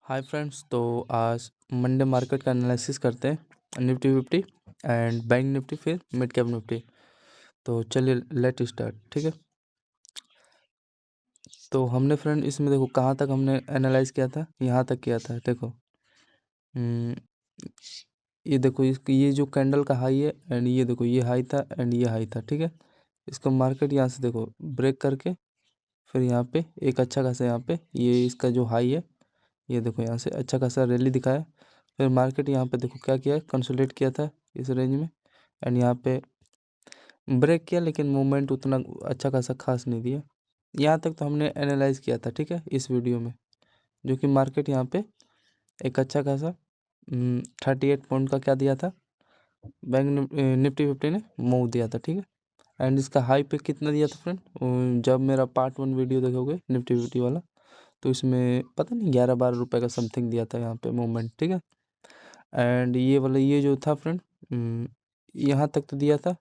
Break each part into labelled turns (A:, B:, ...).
A: Hi friends. तो आज Monday market का एनालिसिस करते हैं, निफ्टी 50 एंड बैंक निफ्टी, फिर मिड कैप निफ्टी। तो चलिए लेट स्टार्ट। ठीक है, तो हमने फ्रेंड इसमें देखो कहाँ तक हमने एनालाइज किया था, यहाँ तक किया था। देखो हम्म, ये देखो ये जो कैंडल का हाई है एंड ये देखो ये हाई था एंड ये हाई था। ठीक है, इसको मार्केट यहाँ से देखो ब्रेक करके फिर यहाँ पे एक अच्छा खासा यहाँ पे ये इसका जो हाई है, ये देखो यहाँ से अच्छा खासा रैली दिखाया। फिर मार्केट यहाँ पे देखो क्या किया, कंसोलिडेट किया था इस रेंज में एंड यहाँ पे ब्रेक किया, लेकिन मूवमेंट उतना अच्छा खासा खास नहीं दिया। यहाँ तक तो हमने एनालाइज किया था। ठीक है, इस वीडियो में जो कि मार्केट यहाँ पे एक अच्छा खासा 38 पॉइंट का क्या दिया था, बैंक निफ्टी 50 ने मूव दिया था। ठीक है, एंड इसका हाई पे कितना दिया था फ्रेंड, जब मेरा पार्ट 1 वीडियो देखोगे निफ्टी 50 वाला, तो इसमें पता नहीं 11-12 रुपये का समथिंग दिया था यहाँ पे मूवमेंट। ठीक है, एंड ये वाला ये जो था फ्रेंड, यहाँ तक तो दिया था,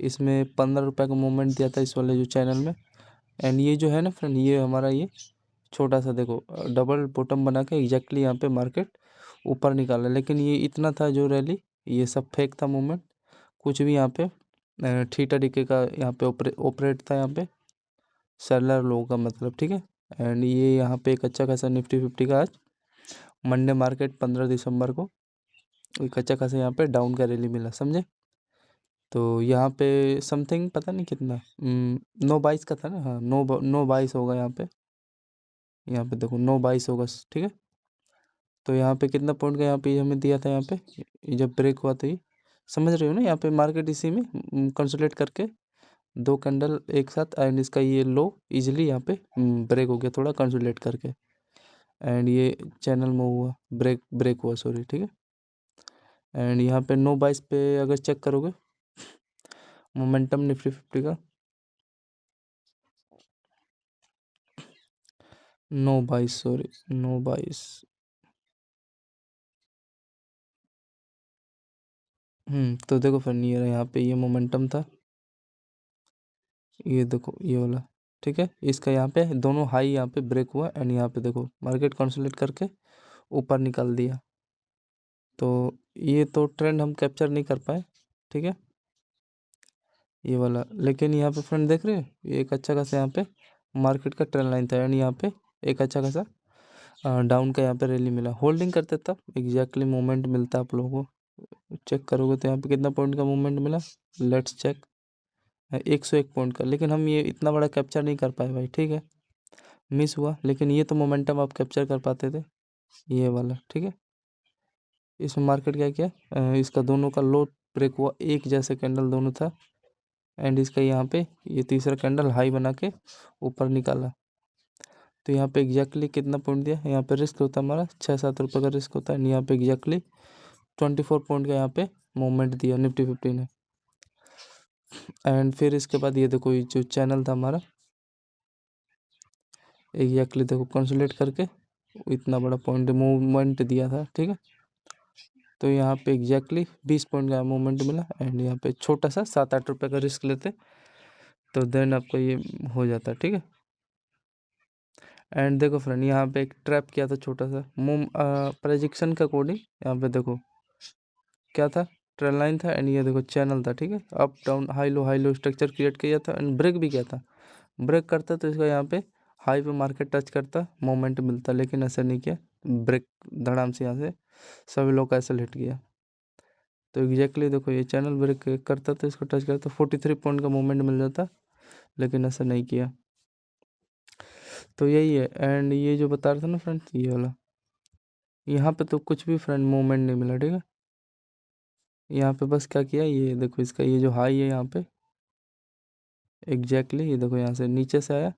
A: इसमें 15 रुपये का मूवमेंट दिया था इस वाले जो चैनल में। एंड ये जो है ना फ्रेंड, ये हमारा ये छोटा सा देखो डबल बॉटम बना के एग्जैक्टली यहाँ पे मार्केट ऊपर निकाला, लेकिन ये इतना था जो रैली, ये सब फेक था मूवमेंट। कुछ भी यहाँ पे थीटा डिके का यहाँ पे ऑपरेट था यहाँ पे सेलर लोगों का मतलब। ठीक है, एंड ये यहाँ पे एक अच्छा खासा निफ्टी 50 का आज मंडे मार्केट 15 दिसंबर को एक अच्छा खासा यहाँ पे डाउन का रैली मिला, समझे। तो यहाँ पे समथिंग पता नहीं कितना 9-22 का था ना, हाँ 9-22 होगा यहाँ पे देखो 9-22 होगा। ठीक है, तो यहाँ पे कितना पॉइंट का यहाँ पे हमें दिया था, यहाँ पे ये जब ब्रेक हुआ तो ये समझ रहे हो ना, यहाँ पे मार्केट इसी में कंसोलिडेट करके दो कैंडल एक साथ एंड इसका ये लो इजीली यहाँ पे ब्रेक हो गया थोड़ा कंसोलिडेट करके, एंड ये चैनल में हुआ ब्रेक हुआ, सॉरी। ठीक है, एंड यहाँ पे 9-22 पे अगर चेक करोगे मोमेंटम निफ्टी 50 का 9-22, सॉरी 9-22, तो देखो फिर नियर यहाँ पे ये मोमेंटम था, ये देखो ये वाला। ठीक है, इसका यहाँ पे दोनों हाई यहाँ पे ब्रेक हुआ एंड यहाँ पे देखो मार्केट कंसोलिडेट करके ऊपर निकाल दिया। तो ये तो ट्रेंड हम कैप्चर नहीं कर पाए। ठीक है, ये वाला, लेकिन यहाँ पे फ्रेंड देख रहे हो ये एक अच्छा खासा यहाँ पे मार्केट का ट्रेंड लाइन था एंड यहाँ पे एक अच्छा खासा डाउन का यहाँ पे रैली मिला। होल्डिंग करते तब एग्जैक्टली मूवमेंट मिलता आप लोगों को, चेक करोगे तो यहाँ पे कितना पॉइंट का मूवमेंट मिला, लेट्स चेक। 101 पॉइंट का, लेकिन हम ये इतना बड़ा कैप्चर नहीं कर पाए भाई। ठीक है, मिस हुआ, लेकिन ये तो मोमेंटम आप कैप्चर कर पाते थे, ये वाला। ठीक है, इसमें मार्केट क्या किया, इसका दोनों का लो ब्रेक हुआ, एक जैसे कैंडल दोनों था एंड इसका यहाँ पे ये तीसरा कैंडल हाई बना के ऊपर निकाला। तो यहाँ पे एग्जैक्टली कितना पॉइंट दिया, यहाँ पे रिस्क होता है हमारा 6-7 रुपये का रिस्क होता है, यहाँ पे एग्जैक्टली 24 पॉइंट का यहाँ पे मूवमेंट दिया निफ्टी 50 ने। एंड फिर इसके बाद ये देखो ये जो चैनल था हमारा एग्जैक्टली देखो कंसोलिडेट करके इतना बड़ा पॉइंट मूवमेंट दिया था। ठीक है, तो यहाँ पे एग्जैक्टली 20 पॉइंट का मूवमेंट मिला एंड यहाँ पे छोटा सा 7-8 रुपये का रिस्क लेते तो देन आपको ये हो जाता। ठीक है, एंड देखो फ्रेंड यहाँ पे एक ट्रैप किया था छोटा सा प्रेडिक्शन के अकॉर्डिंग, यहाँ पे देखो क्या था, ट्रेंड लाइन था एंड ये देखो चैनल था। ठीक है, up down high low structure create किया था एंड ब्रेक भी किया था। ब्रेक करता तो इसका यहाँ पे हाई पे मार्केट टच करता मोमेंट मिलता, लेकिन ऐसा नहीं किया, ब्रेक धड़ाम से यहाँ से सभी लोग का ऐसा हिट गया। तो एग्जैक्टली देखो ये चैनल ब्रेक करता तो इसको टच करता 43 पॉइंट का मूवमेंट मिल जाता, लेकिन ऐसा नहीं किया। तो यही है, एंड ये जो बता रहा था ना फ्रेंड ये वाला, यहाँ पे तो कुछ भी फ्रेंड मूवमेंट नहीं मिला। ठीक है, यहाँ पे बस क्या किया, ये देखो इसका ये जो हाई है यहाँ पे एग्जैक्टली ये देखो यहाँ से नीचे से आया,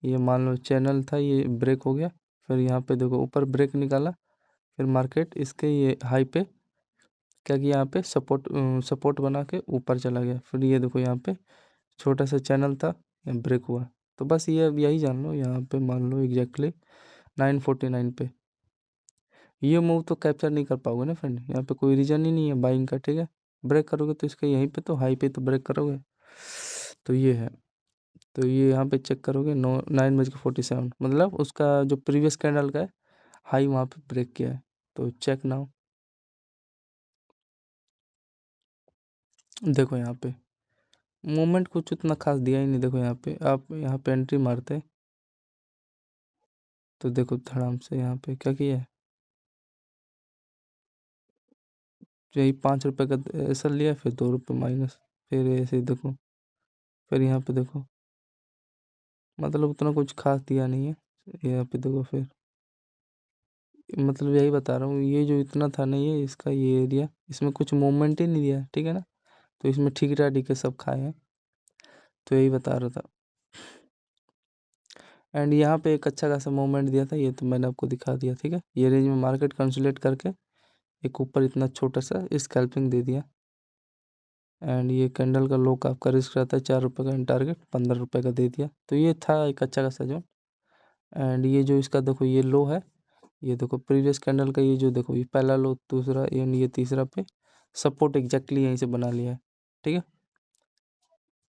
A: ये मान लो चैनल था, ये ब्रेक हो गया, फिर यहाँ पे देखो ऊपर ब्रेक निकाला, फिर मार्केट इसके ये हाई पे क्या किया, यहाँ पे सपोर्ट बना के ऊपर चला गया, फिर ये देखो यहाँ पे छोटा सा चैनल था ब्रेक हुआ। तो बस ये अब यही जान लो, यहाँ पे मान लो एग्जैक्टली 949 पे ये मूव तो कैप्चर नहीं कर पाओगे ना फ्रेंड, यहाँ पे कोई रीज़न ही नहीं है बाइंग का। ठीक है, ब्रेक करोगे तो इसका यहीं पे तो हाई पे तो ब्रेक करोगे, तो ये है। तो ये यहाँ पे चेक करोगे 9:47, मतलब उसका जो प्रीवियस कैंडल का है हाई वहाँ पे ब्रेक किया है। तो चेक नाउ, देखो यहाँ पे मूवमेंट कुछ उतना खास दिया ही नहीं। देखो यहाँ पे आप यहाँ पे एंट्री मारते तो देखो धड़ाम से यहाँ पे क्या किया है, यही 5 रुपये का ऐसा लिया, फिर 2 रुपये माइनस, फिर ऐसे ही देखो, फिर यहाँ पे देखो, मतलब उतना कुछ खास दिया नहीं है। यहाँ पे देखो फिर, मतलब यही बता रहा हूँ, ये जो इतना था नहीं है इसका ये एरिया, इसमें कुछ मूवमेंट ही नहीं दिया, ठीक है ना। तो इसमें ठीक ठाक के सब खाए हैं, तो यही बता रहा था। एंड यहाँ पे एक अच्छा खासा मूवमेंट दिया था, ये तो मैंने आपको दिखा दिया, ठीक है। ये रेंज में मार्केट कंसोलिडेट करके एक ऊपर इतना छोटा सा स्कैल्पिंग दे दिया। एंड ये कैंडल का लो का आपका रिस्क रहता है 4 रुपये का, टारगेट 15 रुपये का दे दिया, तो ये था एक अच्छा खासा जोन। एंड ये जो इसका देखो ये लो है, ये देखो प्रीवियस कैंडल का, ये जो देखो ये पहला लो, दूसरा एंड ये तीसरा पे सपोर्ट एग्जैक्टली यहीं से बना लिया है, ठीक है।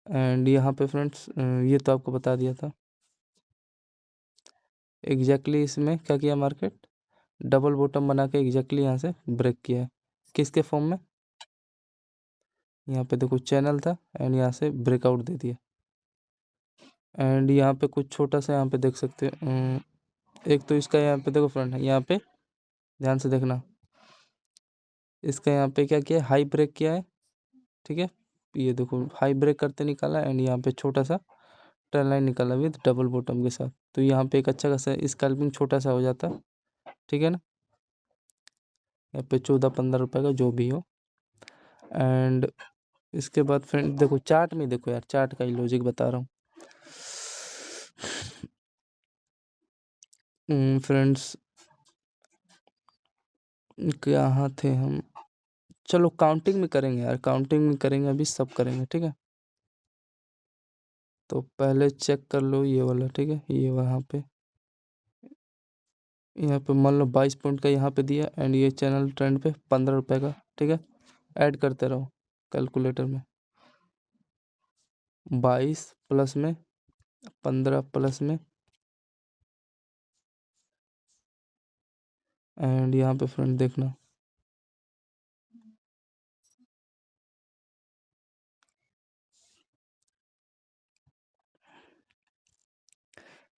A: एंड यहाँ पे फ्रेंड्स ये तो आपको बता दिया था एग्जैक्टली इसमें क्या किया मार्केट, डबल बॉटम बना के एग्जैक्टली यहाँ से ब्रेक किया है, किसके फॉर्म में, यहाँ पे देखो चैनल था एंड यहाँ से ब्रेकआउट दे दिया। एंड यहाँ पे कुछ छोटा सा यहाँ पे देख सकते हो, एक तो इसका यहाँ पे देखो फ्रेंड, यहाँ पे ध्यान से देखना, इसका यहाँ पे क्या किया, हाई ब्रेक किया है, ठीक है। ये देखो हाई ब्रेक करते निकाला एंड यहाँ पे छोटा सा ट्रेंड लाइन निकाला विद डबल बॉटम के साथ, तो यहाँ पे एक अच्छा खासा स्कैल्पिंग छोटा सा हो जाता, ठीक है ना। यहाँ पे 14-15 रुपये का जो भी हो। एंड इसके बाद फ्रेंड देखो चार्ट में देखो यार, चार्ट का ही लॉजिक बता रहा हूँ फ्रेंड्स, कहाँ थे हम, चलो काउंटिंग में करेंगे यार, काउंटिंग में करेंगे, अभी सब करेंगे, ठीक है। तो पहले चेक कर लो ये वाला, ठीक है, ये वहाँ पे, यहाँ पे मान लो 22 पॉइंट का यहाँ पे दिया एंड ये चैनल ट्रेंड पे 15 रुपये का, ठीक है। ऐड करते रहो कैलकुलेटर में, 22 प्लस में 15 प्लस में, एंड यहाँ पे फ्रेंड देखना,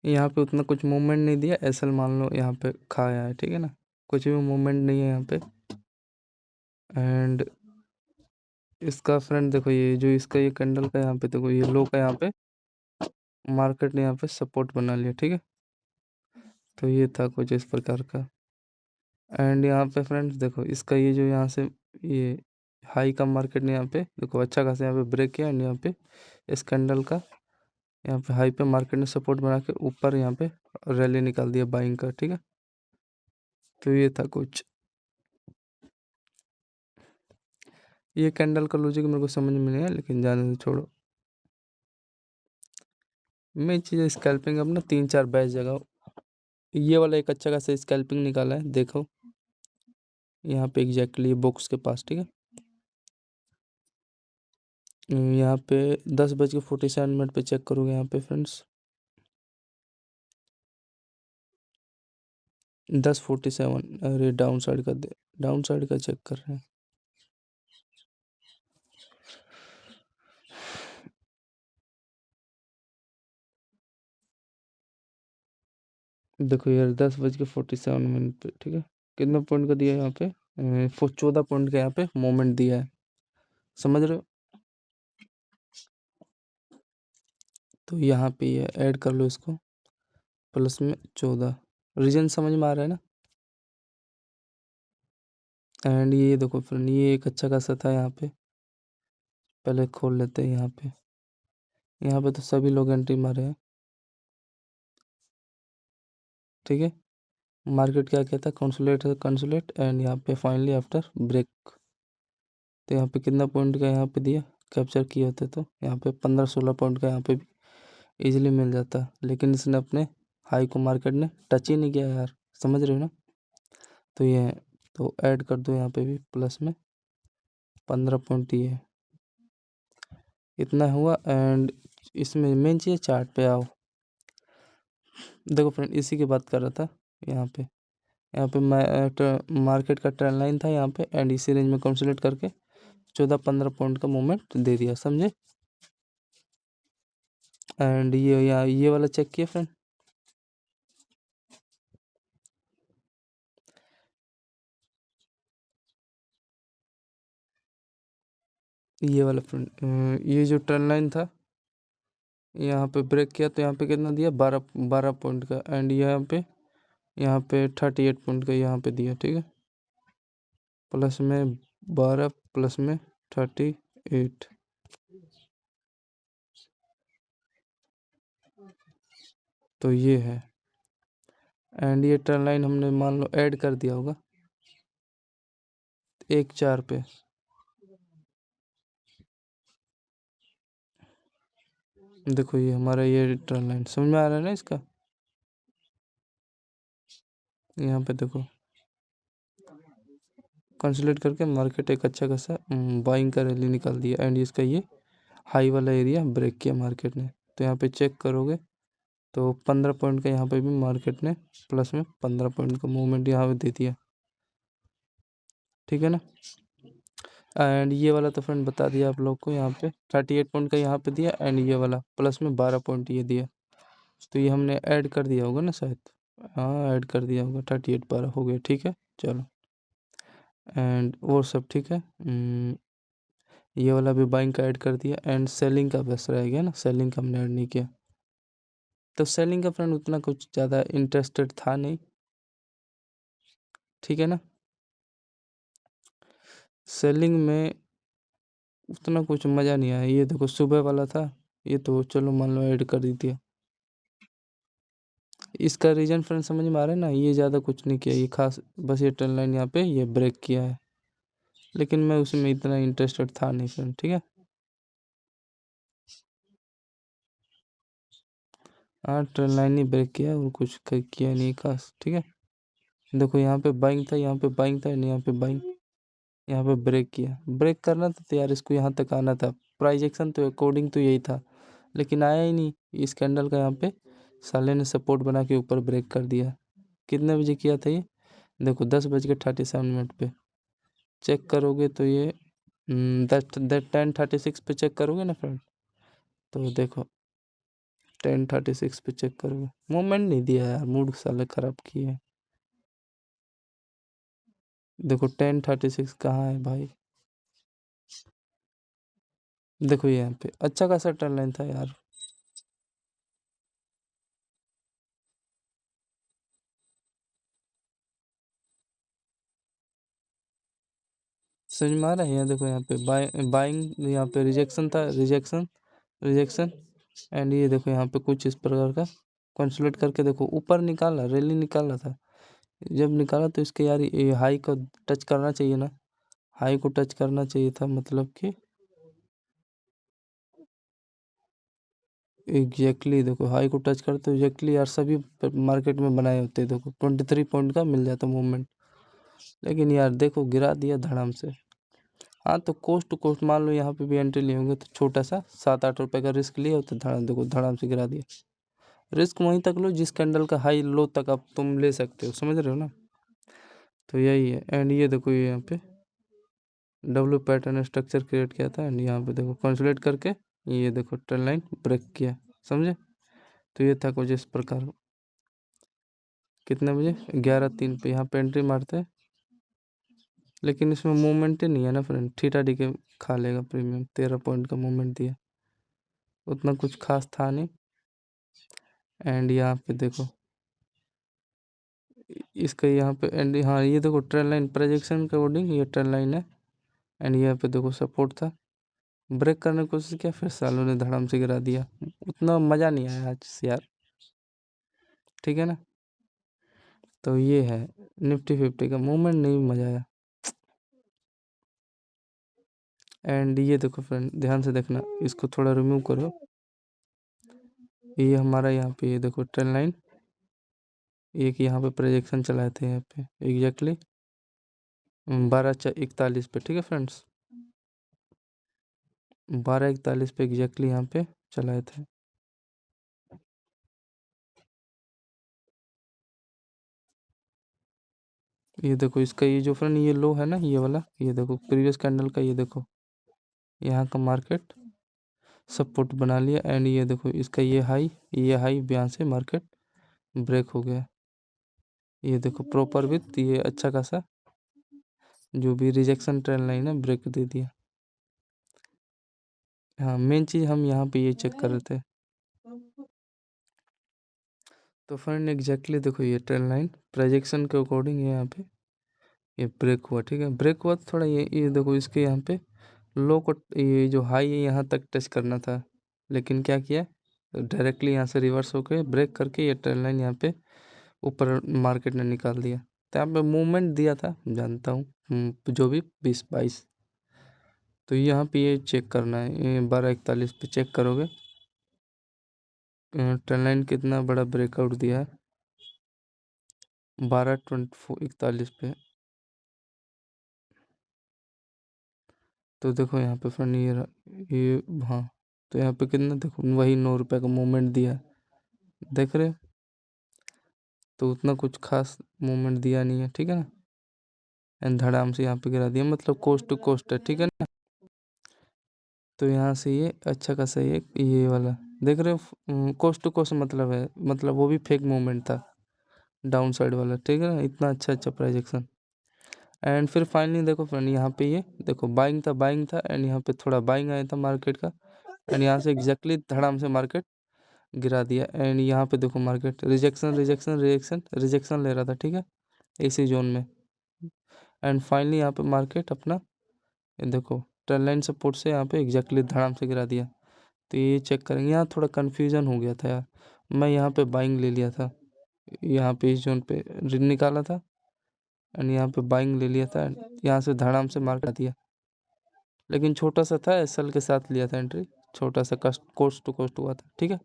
A: यहाँ पे उतना कुछ मूवमेंट नहीं दिया, एसएल मान लो यहाँ पे खाया है, ठीक है ना, कुछ भी मूवमेंट नहीं है यहाँ पे। एंड इसका फ्रेंड देखो ये जो इसका ये कैंडल का यहाँ पे देखो ये लो का यहाँ पे मार्केट ने यहाँ पे सपोर्ट बना लिया, ठीक है। तो ये था कुछ इस प्रकार का। एंड यहाँ पे फ्रेंड्स देखो इसका ये जो यहाँ से ये हाई का मार्केट ने यहाँ पे देखो अच्छा खासा यहाँ पे ब्रेक किया एंड यहाँ पे इस कैंडल का यहाँ पे हाई पे मार्केट ने सपोर्ट बना के ऊपर यहाँ पे रैली निकाल दिया बाइंग का, ठीक है। तो ये था कुछ, ये कैंडल का लॉजिक मेरे को समझ में नहीं है, लेकिन जाने दो छोड़ो। मैं चीज़ स्कैल्पिंग अपना 3-4 बैच जगह, ये वाला एक अच्छा खासा स्कैल्पिंग निकाला है देखो, यहाँ पे एग्जैक्टली बॉक्स के पास, ठीक है। यहाँ पे 10:47 पे चेक करोगे यहाँ पे फ्रेंड्स, 10:47, अरे डाउन साइड का डाउन साइड का चेक कर रहे हैं, देखो यार 10:47 पे, ठीक है। कितना पॉइंट का दिया है यहाँ पे, 14 पॉइंट का यहाँ पे मोमेंट दिया है, समझ रहे हो। तो यहाँ पे ये ऐड कर लो इसको, प्लस में 14, रीजन समझ में आ रहा है ना। एंड ये देखो फ्रेंड ये एक अच्छा खासा था यहाँ पे, पहले खोल लेते हैं यहाँ पे, यहाँ पे तो सभी लोग एंट्री मारे हैं, ठीक है। मार्केट क्या कहता है, कंसोलिडेट है, कंसोलिडेट एंड यहाँ पे फाइनली आफ्टर ब्रेक, तो यहाँ पे कितना पॉइंट का यहाँ पे दिया, कैप्चर किए होते तो यहाँ पे 15-16 पॉइंट का यहाँ पे भी इजीली मिल जाता, लेकिन इसने अपने हाई को मार्केट ने टच ही नहीं किया यार, समझ रहे हो ना। तो ये है, तो ऐड कर दो यहाँ पे भी प्लस में 15 पॉइंट, ये इतना हुआ। एंड इसमें मेन चीज़ चार्ट पे आओ, देखो फ्रेंड इसी की बात कर रहा था यहाँ पे, यहाँ पे मार्केट का ट्रेंड लाइन था यहाँ पे, एंड इसी रेंज में कंसोलिडेट करके 14-15 पॉइंट का मूवमेंट दे दिया, समझे। एंड ये वाला चेक किया फ्रेंड, ये वाला फ्रेंड, ये जो ट्रेंड लाइन था यहाँ पे ब्रेक किया तो यहाँ पे कितना दिया, 12 पॉइंट का, एंड यहाँ पे 38 पॉइंट का यहाँ पे दिया, ठीक है। प्लस में 12 प्लस में 38, तो ये है। एंड ये ट्रेंड लाइन हमने मान लो ऐड कर दिया होगा 1-4 पे, देखो ये हमारा ये ट्रेंड लाइन समझ में आ रहा है ना इसका। यहाँ पे देखो कंसोलिडेट करके मार्केट एक अच्छा खासा बाइंग का रैली निकाल दिया, एंड इसका ये हाई वाला एरिया ब्रेक किया मार्केट ने। तो यहाँ पे चेक करोगे तो 15 पॉइंट का यहाँ पे भी मार्केट ने प्लस में 15 पॉइंट का मूवमेंट यहाँ पे दे दिया, ठीक है ना। एंड ये वाला तो फ्रेंड बता दिया आप लोग को, यहाँ पे 38 पॉइंट का यहाँ पे दिया, एंड ये वाला प्लस में 12 पॉइंट ये दिया। तो ये हमने ऐड कर दिया होगा ना शायद, हाँ ऐड कर दिया होगा, 38 12 हो गया, ठीक है चलो। एंड वो सब ठीक है। ये वाला भी बाइंग का ऐड कर दिया, एंड सेलिंग का बस रह गया ना, सेलिंग का हमने ऐड नहीं किया। तो सेलिंग का फ्रेंड उतना कुछ ज़्यादा इंटरेस्टेड था नहीं, ठीक है ना। सेलिंग में उतना कुछ मज़ा नहीं आया। ये देखो सुबह वाला था, ये तो चलो मान लो ऐड कर दी थी। इसका रीज़न फ्रेंड समझ में आ रहा है ना, ये ज़्यादा कुछ नहीं किया, ये खास बस ये ट्रेंड लाइन यहाँ पे ये ब्रेक किया है, लेकिन मैं उसमें इतना इंटरेस्टेड था नहीं फ्रेंड, ठीक है। हाँ ट्रेंड लाइन ही ब्रेक किया और कुछ किया नहीं खास, ठीक है। देखो यहाँ पे बाइंग था, यहाँ पे बाइंग था, यहाँ पे बाइंग, यहाँ पे ब्रेक किया। ब्रेक करना था तो यार इसको यहाँ तक आना था, प्राइस एक्शन तो अकॉर्डिंग तो यही था, लेकिन आया ही नहीं। इस कैंडल का यहाँ पे साले ने सपोर्ट बना के ऊपर ब्रेक कर दिया। कितने बजे किया था ये, देखो 10:37 पे चेक करोगे तो ये 10:36 पे चेक करोगे ना फ्रेंड, तो देखो 10:36 पे चेक करोगे, मूवमेंट नहीं दिया यार, मूड साले खराब किए हैं। देखो 10:36 कहाँ है भाई, देखो ये यहाँ पे अच्छा खासा ट्रेंड लाइन था यार। समझ में आ रहा है, यहाँ देखो यहाँ पे बाइंग, यहाँ पे रिजेक्शन था, रिजेक्शन रिजेक्शन, एंड ये देखो यहाँ पे कुछ इस प्रकार का कंसोलिडेट करके देखो ऊपर निकाला, रैली निकाला था। जब निकाला तो इसके यार ये हाई को टच करना चाहिए ना, हाई को टच करना चाहिए था, मतलब कि एग्जैक्टली देखो हाई को टच करते एग्जैक्टली यार, सभी मार्केट में बनाए होते हैं, देखो 23 पॉइंट का मिल जाता मूवमेंट, लेकिन यार देखो गिरा दिया धड़ाम से। हाँ तो कोस्ट टू कोस्ट मान लो यहाँ पे भी एंट्री लिए होंगे तो छोटा सा 7-8 रुपए का रिस्क लिए होते, धड़ाम देखो धड़ाम से गिरा दिया। रिस्क वहीं तक लो जिस कैंडल का हाई लो तक आप तुम ले सकते हो, समझ रहे हो ना। तो यही है, एंड ये देखो ये यहाँ पे डब्ल्यू पैटर्न स्ट्रक्चर क्रिएट किया था, एंड यहाँ पे देखो कंसोलिडेट करके ये देखो ट्रेंड लाइन ब्रेक किया, समझे। तो ये था कुछ इस प्रकार। कितने बजे, 11:03 पे यहाँ पे एंट्री मारते हैं, लेकिन इसमें मूवमेंट ही नहीं है ना फ्रेंड, थीटा डी के खा लेगा प्रीमियम, 13 पॉइंट का मूवमेंट दिया, उतना कुछ खास था नहीं। एंड यहाँ पे देखो इसका यहाँ पे एंड, हाँ ये देखो ट्रेंड लाइन प्रोजेक्शन के अकॉर्डिंग ये ट्रेंड लाइन है, एंड यहाँ पे देखो सपोर्ट था, ब्रेक करने की कोशिश किया, फिर सालों ने धड़ाम से गिरा दिया। उतना मज़ा नहीं आया आज से यार, ठीक है ना। तो ये है निफ्टी 50 का मूवमेंट, नहीं मज़ा आया। एंड ये देखो फ्रेंड ध्यान से देखना, इसको थोड़ा रिमूव करो, ये हमारा यहाँ पे ये देखो ट्रेंड लाइन, एक यहाँ पे प्रोजेक्शन चलाए थे यहाँ पे एग्जैक्टली 12:41 पे, ठीक है फ्रेंड्स, 12:41 पे एग्जैक्टली यहाँ पे चलाए थे। ये देखो इसका ये जो फ्रेंड ये लो है ना ये वाला, ये देखो प्रीवियस कैंडल का, ये देखो यहाँ का मार्केट सपोर्ट बना लिया एंड ये देखो इसका ये हाई यहाँ से मार्केट ब्रेक हो गया। ये देखो प्रॉपर विथ ये अच्छा खासा जो भी रिजेक्शन ट्रेंड लाइन है ब्रेक दे दिया। हाँ मेन चीज़ हम यहाँ पे ये चेक कर रहे थे। तो फ्रेंड एग्जैक्टली देखो ये ट्रेंड लाइन प्रोजेक्शन के अकॉर्डिंग है यहाँ पे ये ब्रेक हुआ, ठीक है। ब्रेक हुआ तो थोड़ा ये देखो इसके यहाँ पे लो को ये जो हाई है यहाँ तक टच करना था, लेकिन क्या किया डायरेक्टली यहाँ से रिवर्स होके ब्रेक करके ये ट्रेंड लाइन यहाँ पे ऊपर मार्केट ने निकाल दिया। तो यहाँ पे मूवमेंट दिया था जानता हूँ जो भी 20-22। तो यहाँ पे ये चेक करना है, ये 12:41 पे चेक करोगे ट्रेंड लाइन कितना बड़ा ब्रेकआउट दिया है 12:41 पे। तो देखो यहाँ पे फ्रेंड ये हाँ, तो यहाँ पे कितना देखो वही 9 रुपये का मूवमेंट दिया है, देख रहे हो। तो उतना कुछ खास मूवमेंट दिया नहीं है, ठीक है ना। एंड धड़ाम से यहाँ पे गिरा दिया, मतलब कोस्ट टू कोस्ट है, ठीक है ना। तो यहाँ से ये अच्छा खासा ये वाला देख रहे हो कोस्ट टू कोस्ट मतलब है, मतलब वो भी फेक मूवमेंट था डाउन साइड वाला, ठीक है ना। इतना अच्छा प्रोजेक्शन एंड फिर फाइनली देखो फ्रेंड यहाँ पे ये देखो बाइंग था एंड यहाँ पे थोड़ा बाइंग आया था मार्केट का एंड यहाँ से एग्जैक्टली धड़ाम से मार्केट गिरा दिया एंड यहाँ पे देखो मार्केट रिजेक्शन ले रहा था, ठीक है, इसी जोन में। एंड फाइनली यहाँ पे मार्केट अपना ये देखो ट्रेंड लाइन सपोर्ट से यहाँ पे एग्जैक्टली धड़ाम से गिरा दिया। तो ये चेक करेंगे, यहाँ थोड़ा कन्फ्यूजन हो गया था यार, मैं यहाँ पे बाइंग ले लिया था, यहाँ पे इस जोन पे निकाला था एंड यहाँ पे बाइंग ले लिया था, यहाँ से धड़ाम से मार्केट दिया, लेकिन छोटा सा था एसएल के साथ लिया था एंट्री, छोटा सा कोस्ट टू कोस्ट हुआ था, ठीक है।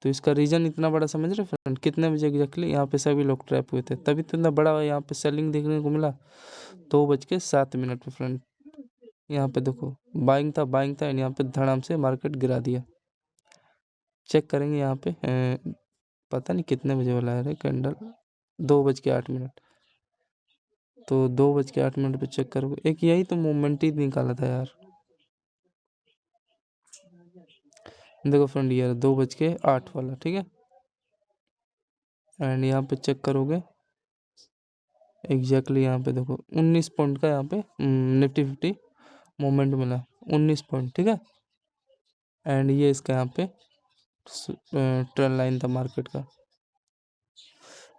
A: तो इसका रीजन इतना बड़ा समझ रहे फ्रेंड, कितने बजे एग्जैक्टली यहाँ पे सभी लोग ट्रैप हुए थे, तभी तो इतना बड़ा यहाँ पे सेलिंग देखने को मिला 2:07 पे फ्रेंड। यहाँ पे देखो बाइंग था एंड यहाँ पे धड़ाम से मार्केट गिरा दिया। चेक करेंगे यहाँ पे पता नहीं कितने बजे वाला है कैंडल, 2:08। तो 2:08 पे चेक करोगे एक यही तो मूवमेंट ही निकाला था यार। देखो फ्रेंड ये 2:08 वाला, ठीक है। एंड यहाँ पे चेक करोगे एग्जैक्टली यहाँ पे देखो 19 पॉइंट का यहाँ पे निफ्टी 50 मोमेंट मिला 19 पॉइंट, ठीक है। एंड ये इसका यहाँ पे ट्रेंड लाइन था मार्केट का,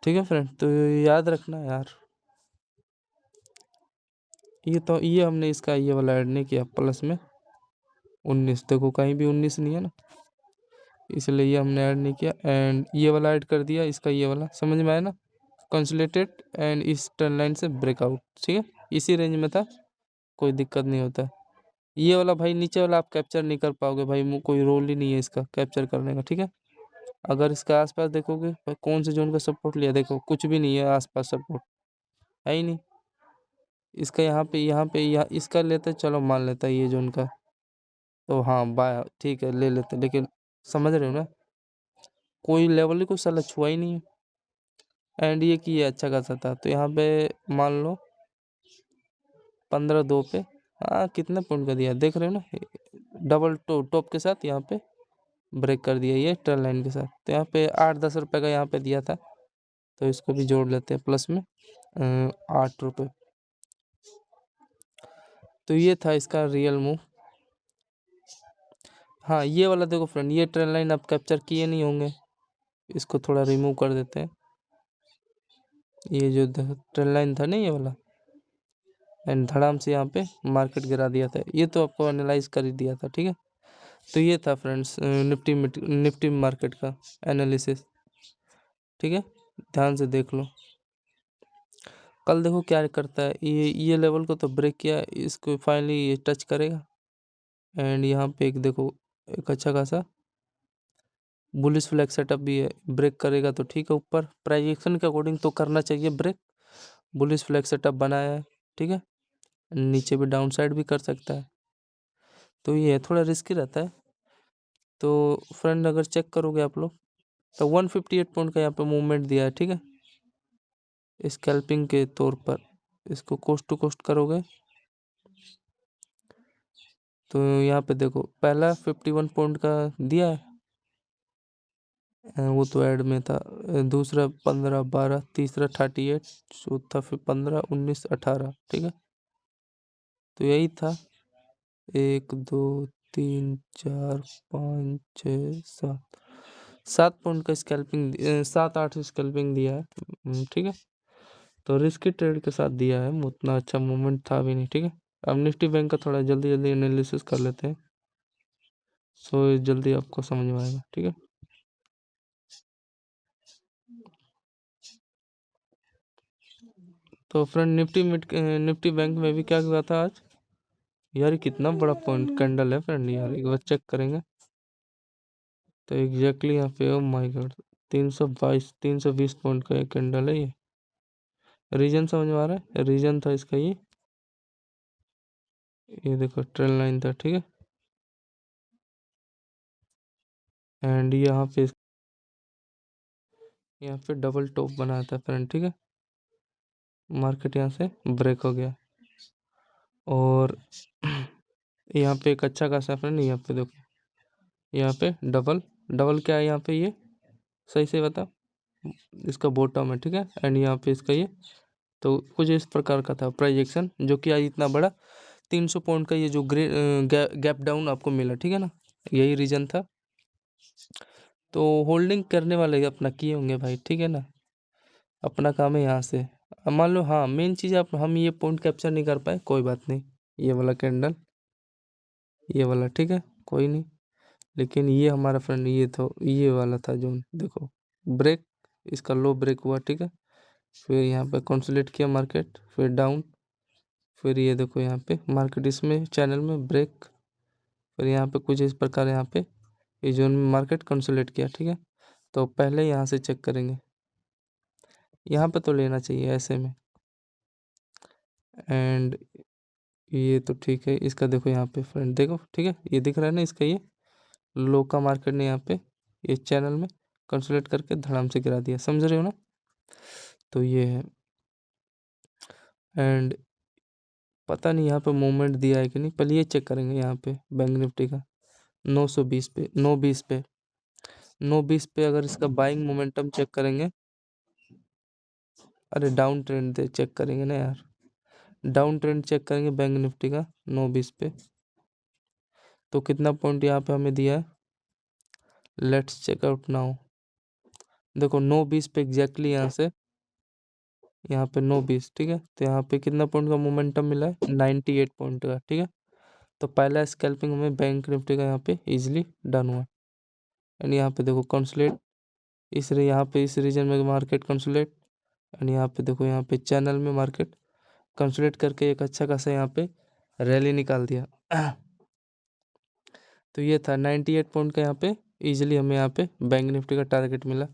A: ठीक है फ्रेंड। तो याद रखना यार, ये हमने इसका ये वाला ऐड नहीं किया प्लस में 19, देखो कहीं भी 19 नहीं है ना, इसलिए ये हमने ऐड नहीं किया एंड ये वाला ऐड कर दिया इसका, ये वाला समझ में आया ना, कंसोलिडेटेड एंड इस ट्रेंड लाइन से ब्रेकआउट, ठीक है, इसी रेंज में था, कोई दिक्कत नहीं होता। ये वाला भाई नीचे वाला आप कैप्चर नहीं कर पाओगे भाई, कोई रोल ही नहीं है इसका कैप्चर करने का, ठीक है। अगर इसका आसपास देखोगे भाई कौन से जोन का सपोर्ट लिया, देखो कुछ भी नहीं है आसपास, सपोर्ट है ही नहीं इसका। यहाँ इसका लेते चलो मान लेता है ये जोन का, तो हाँ बाय ठीक है ले लेते, लेकिन समझ रहे हो ना कोई लेवल ही को साला छुआ ही नहीं है। एंड ये की अच्छा खासा था, तो यहाँ पे मान लो 15-2 पे हाँ कितने पॉइंट का दिया देख रहे हो ना, डबल टॉप के साथ यहाँ पे ब्रेक कर दिया ये ट्रेंड लाइन के साथ। तो यहाँ पे 8-10 रुपये का यहाँ पे दिया था, तो इसको भी जोड़ लेते हैं प्लस में 8 रुपये। तो ये था इसका रियल मूव। हाँ ये वाला देखो फ्रेंड, ये ट्रेंड लाइन आप कैप्चर किए नहीं होंगे, इसको थोड़ा रिमूव कर देते हैं। ये जो ट्रेंड लाइन था ना ये वाला एंड धड़ाम से यहाँ पे मार्केट गिरा दिया था, ये तो आपको एनालाइज कर ही दिया था, ठीक है। तो ये था फ्रेंड्स निफ्टी मार्केट का एनालिसिस, ठीक है, ध्यान से देख लो। कल देखो क्या करता है, ये लेवल को तो ब्रेक किया, इसको फाइनली ये टच करेगा एंड यहाँ पे एक देखो एक अच्छा खासा बुलिश फ्लैग सेटअप भी है, ब्रेक करेगा तो ठीक है, ऊपर प्राइजेक्शन के अकॉर्डिंग तो करना चाहिए ब्रेक, बुलिश फ्लैग सेटअप बनाया है, ठीक है। नीचे भी डाउन साइड भी कर सकता है, तो ये थोड़ा रिस्की रहता है। तो फ्रेंड अगर चेक करोगे आप लोग तो 158 पॉइंट का यहाँ पे मूवमेंट दिया है, ठीक है। स्कैल्पिंग के तौर पर इसको कोस्ट टू कोस्ट करोगे तो यहाँ पे देखो पहला 51 पॉइंट का दिया है, वो तो ऐड में था। दूसरा 15 12, तीसरा 38, चौथा फिर 15 19 18, ठीक है। तो यही था 1 2 3 4 5 6 7 7 पॉइंट का स्कैल्पिंग, 7 8 स्कैल्पिंग दिया है, ठीक है। तो रिस्की ट्रेड के साथ दिया है, उतना अच्छा मूवमेंट था भी नहीं, ठीक है। अब निफ्टी बैंक का थोड़ा जल्दी जल्दी एनालिसिस कर लेते हैं, सो जल्दी आपको समझ में आएगा, ठीक है। तो फ्रेंड निफ्टी बैंक में भी क्या हुआ था आज यार, कितना बड़ा पॉइंट कैंडल है फ्रेंड यार, एक बार चेक करेंगे तो एग्जैक्टली यहाँ पे, ओ माय गॉड, 320 पॉइंट का एक कैंडल है ये। रीजन समझ में आ रहा है, रीजन था इसका ये देखो ट्रेल लाइन था, ठीक है। एंड यहाँ पे डबल टॉप बनाया था फ्रेंड, ठीक है। मार्केट यहाँ से ब्रेक हो गया और यहाँ पे एक अच्छा खासा फ्रेंड, यहाँ पे देखो, यहाँ पे डबल डबल क्या है यहाँ पे, ये सही से बता, इसका बॉटम है, ठीक है। एंड यहाँ पे इसका ये, तो कुछ इस प्रकार का था प्रोजेक्शन, जो कि आज इतना बड़ा 300 पॉइंट का ये जो गैप डाउन आपको मिला, ठीक है ना, यही रीजन था। तो होल्डिंग करने वाले अपना किए होंगे भाई, ठीक है ना, अपना काम है यहाँ से। अब मान लो, हाँ मेन चीज़ आप, हम ये पॉइंट कैप्चर नहीं कर पाए, कोई बात नहीं, ये वाला कैंडल, ये वाला, ठीक है, कोई नहीं। लेकिन ये हमारा फ्रेंड, ये तो ये वाला था जो, देखो ब्रेक, इसका लो ब्रेक हुआ, ठीक है। फिर यहाँ पे कंसोलिडेट किया मार्केट, फिर डाउन, फिर ये देखो यहाँ पे मार्केट इसमें चैनल में ब्रेक, फिर यहाँ पे कुछ इस प्रकार यहाँ पे ये जोन में मार्केट कंसोलिडेट किया, ठीक है। तो पहले यहाँ से चेक करेंगे, यहाँ पे तो लेना चाहिए ऐसे में। एंड ये तो ठीक है, इसका देखो यहाँ पे फ्रेंड, देखो ठीक है, ये दिख रहा है ना, इसका ये लो का मार्केट ने यहाँ पे ये चैनल में कंसोलिडेट करके धड़ाम से गिरा दिया, समझ रहे हो ना। तो ये है, एंड पता नहीं यहाँ पे मूवमेंट दिया है कि नहीं, पहले ये चेक करेंगे यहाँ पे बैंक निफ्टी का 920 पे, 920 पे, 920 पे अगर इसका बाइंग मोमेंटम चेक करेंगे, अरे डाउन ट्रेंड दे चेक करेंगे ना यार, डाउन ट्रेंड चेक करेंगे बैंक निफ्टी का 920 पे, तो कितना पॉइंट यहाँ पे हमें दिया है, लेट्स चेक आउट नाउ। देखो 920 पे एग्जैक्टली यहाँ से यहाँ पे 920, ठीक है। तो यहाँ पे कितना पॉइंट का मोमेंटम मिला है, 98 पॉइंट का, ठीक है। तो पहला स्कैल्पिंग हमें बैंक निफ्टी का यहाँ पे इजीली डन हुआ। एंड यहाँ पे देखो कंसोलिडेट, यहाँ पे इस रीजन में मार्केट कंसोलिडेट, एंड यहाँ पे देखो, यहाँ पे चैनल में मार्केट कंसोलिडेट करके एक अच्छा खासा यहाँ पे रैली निकाल दिया। तो ये था 98 पॉइंट का यहाँ पे इजीली हमें यहाँ पे बैंक निफ्टी का टारगेट मिला।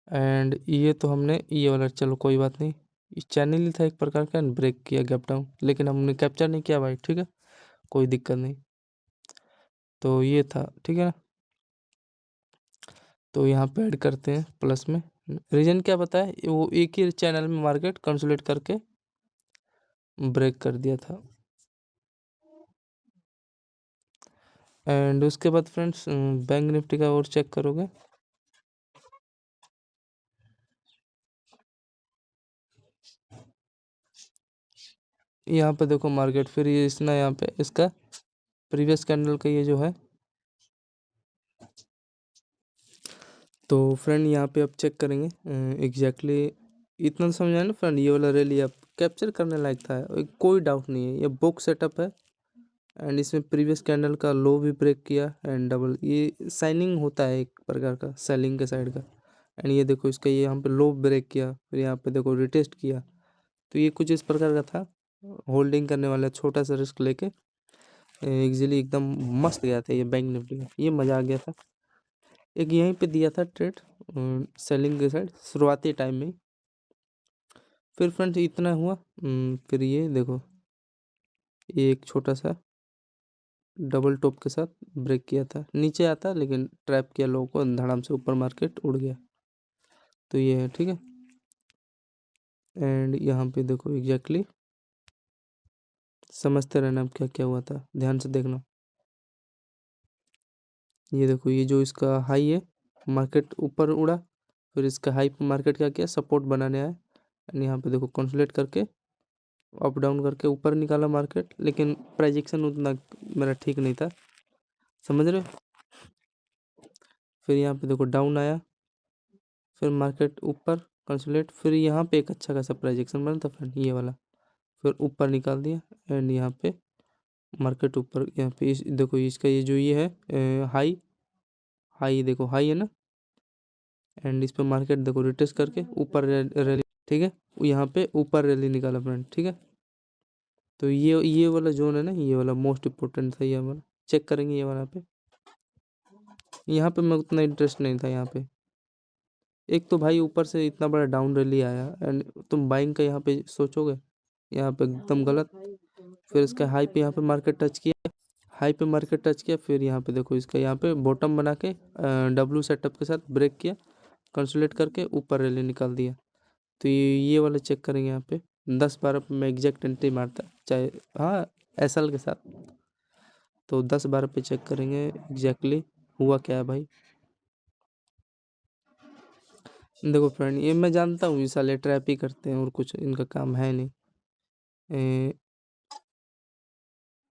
A: एंड ये तो हमने ये वाला, चलो कोई बात नहीं, इस चैनल ही था एक प्रकार का, ब्रेक किया गैप डाउन, लेकिन हमने कैप्चर नहीं किया भाई, ठीक है, कोई दिक्कत नहीं। तो ये था, ठीक है ना। तो यहाँ पे ऐड करते हैं प्लस में, रीजन क्या बताया, वो एक ही चैनल में मार्केट कंसोलिडेट करके ब्रेक कर दिया था। एंड उसके बाद फ्रेंड्स बैंक निफ्टी का और चेक करोगे, यहाँ पे देखो मार्केट फिर ये इसना यहाँ पे इसका प्रीवियस कैंडल का ये जो है, तो फ्रेंड यहाँ पे आप चेक करेंगे एग्जैक्टली, इतना तो समझ आया ना फ्रेंड, ये वाला रैली आप कैप्चर करने लायक था, कोई डाउट नहीं है, ये बुक सेटअप है। एंड इसमें प्रीवियस कैंडल का लो भी ब्रेक किया, एंड डबल ये साइनिंग होता है एक प्रकार का सेलिंग के साइड का। एंड ये देखो इसका ये यहाँ पे लो ब्रेक किया, फिर यहाँ पे देखो रिटेस्ट किया, तो ये कुछ इस प्रकार का था। होल्डिंग करने वाला छोटा सा रिस्क लेके इजीली एकदम मस्त गया था ये बैंक निफ्टी का, ये मज़ा आ गया था। एक यहीं पे दिया था ट्रेड सेलिंग के साइड शुरुआती टाइम में। फिर फ्रेंड्स इतना हुआ, फिर ये देखो, ये एक छोटा सा डबल टॉप के साथ ब्रेक किया था, नीचे आता लेकिन ट्रैप किया लोगों को, धड़ाम से ऊपर मार्केट उड़ गया। तो ये है, ठीक है। एंड यहाँ पे देखो एग्जैक्टली समझते रहना अब क्या क्या हुआ था, ध्यान से देखना। ये देखो ये जो इसका हाई है, मार्केट ऊपर उड़ा, फिर इसका हाई पे मार्केट क्या किया, सपोर्ट बनाने आया, एंड यहाँ पे देखो कंसोलिडेट करके अप डाउन करके ऊपर निकाला मार्केट, लेकिन प्रोजेक्शन उतना मेरा ठीक नहीं था, समझ रहे हो। फिर यहाँ पे देखो डाउन आया, फिर मार्केट ऊपर कंसोलिडेट, फिर यहाँ पे एक अच्छा खासा प्रोजेक्शन बना था फ्रेंड, ये वाला, फिर ऊपर निकाल दिया, एंड यहाँ पे मार्केट ऊपर, यहाँ पे देखो इसका ये जो ये है हाई, हाई देखो हाई है ना, एंड इस पे मार्केट देखो रिटेस्ट करके ऊपर रैली, ठीक है, यहाँ पे ऊपर रैली निकाला फ्रेंड, ठीक है। तो ये वाला जोन है ना, ये वाला मोस्ट इम्पोर्टेंट था, ये वाला चेक करेंगे, ये वाला पे, यहाँ पे मैं उतना इंटरेस्ट नहीं था यहाँ पे। एक तो भाई ऊपर से इतना बड़ा डाउन रैली आया, एंड तुम बाइंग का यहाँ पे सोचोगे, यहाँ पे एकदम गलत। फिर इसका हाई पे यहाँ पे मार्केट टच किया, हाई पे मार्केट टच किया, फिर यहाँ पे देखो इसका यहाँ पे बॉटम बना के डब्लू सेटअप के साथ ब्रेक किया, कंसोलिडेट करके ऊपर रैली निकाल दिया। तो ये वाला चेक करेंगे यहाँ पे 10-12 पे मैं एग्जैक्ट एंट्री मारता, चाहे हाँ एसएल के साथ, तो 10-12 पे चेक करेंगे एग्जैक्टली हुआ क्या है भाई। देखो फ्रेंड, ये मैं जानता हूँ ये साले ट्रैप ही करते हैं और कुछ इनका काम है नहीं।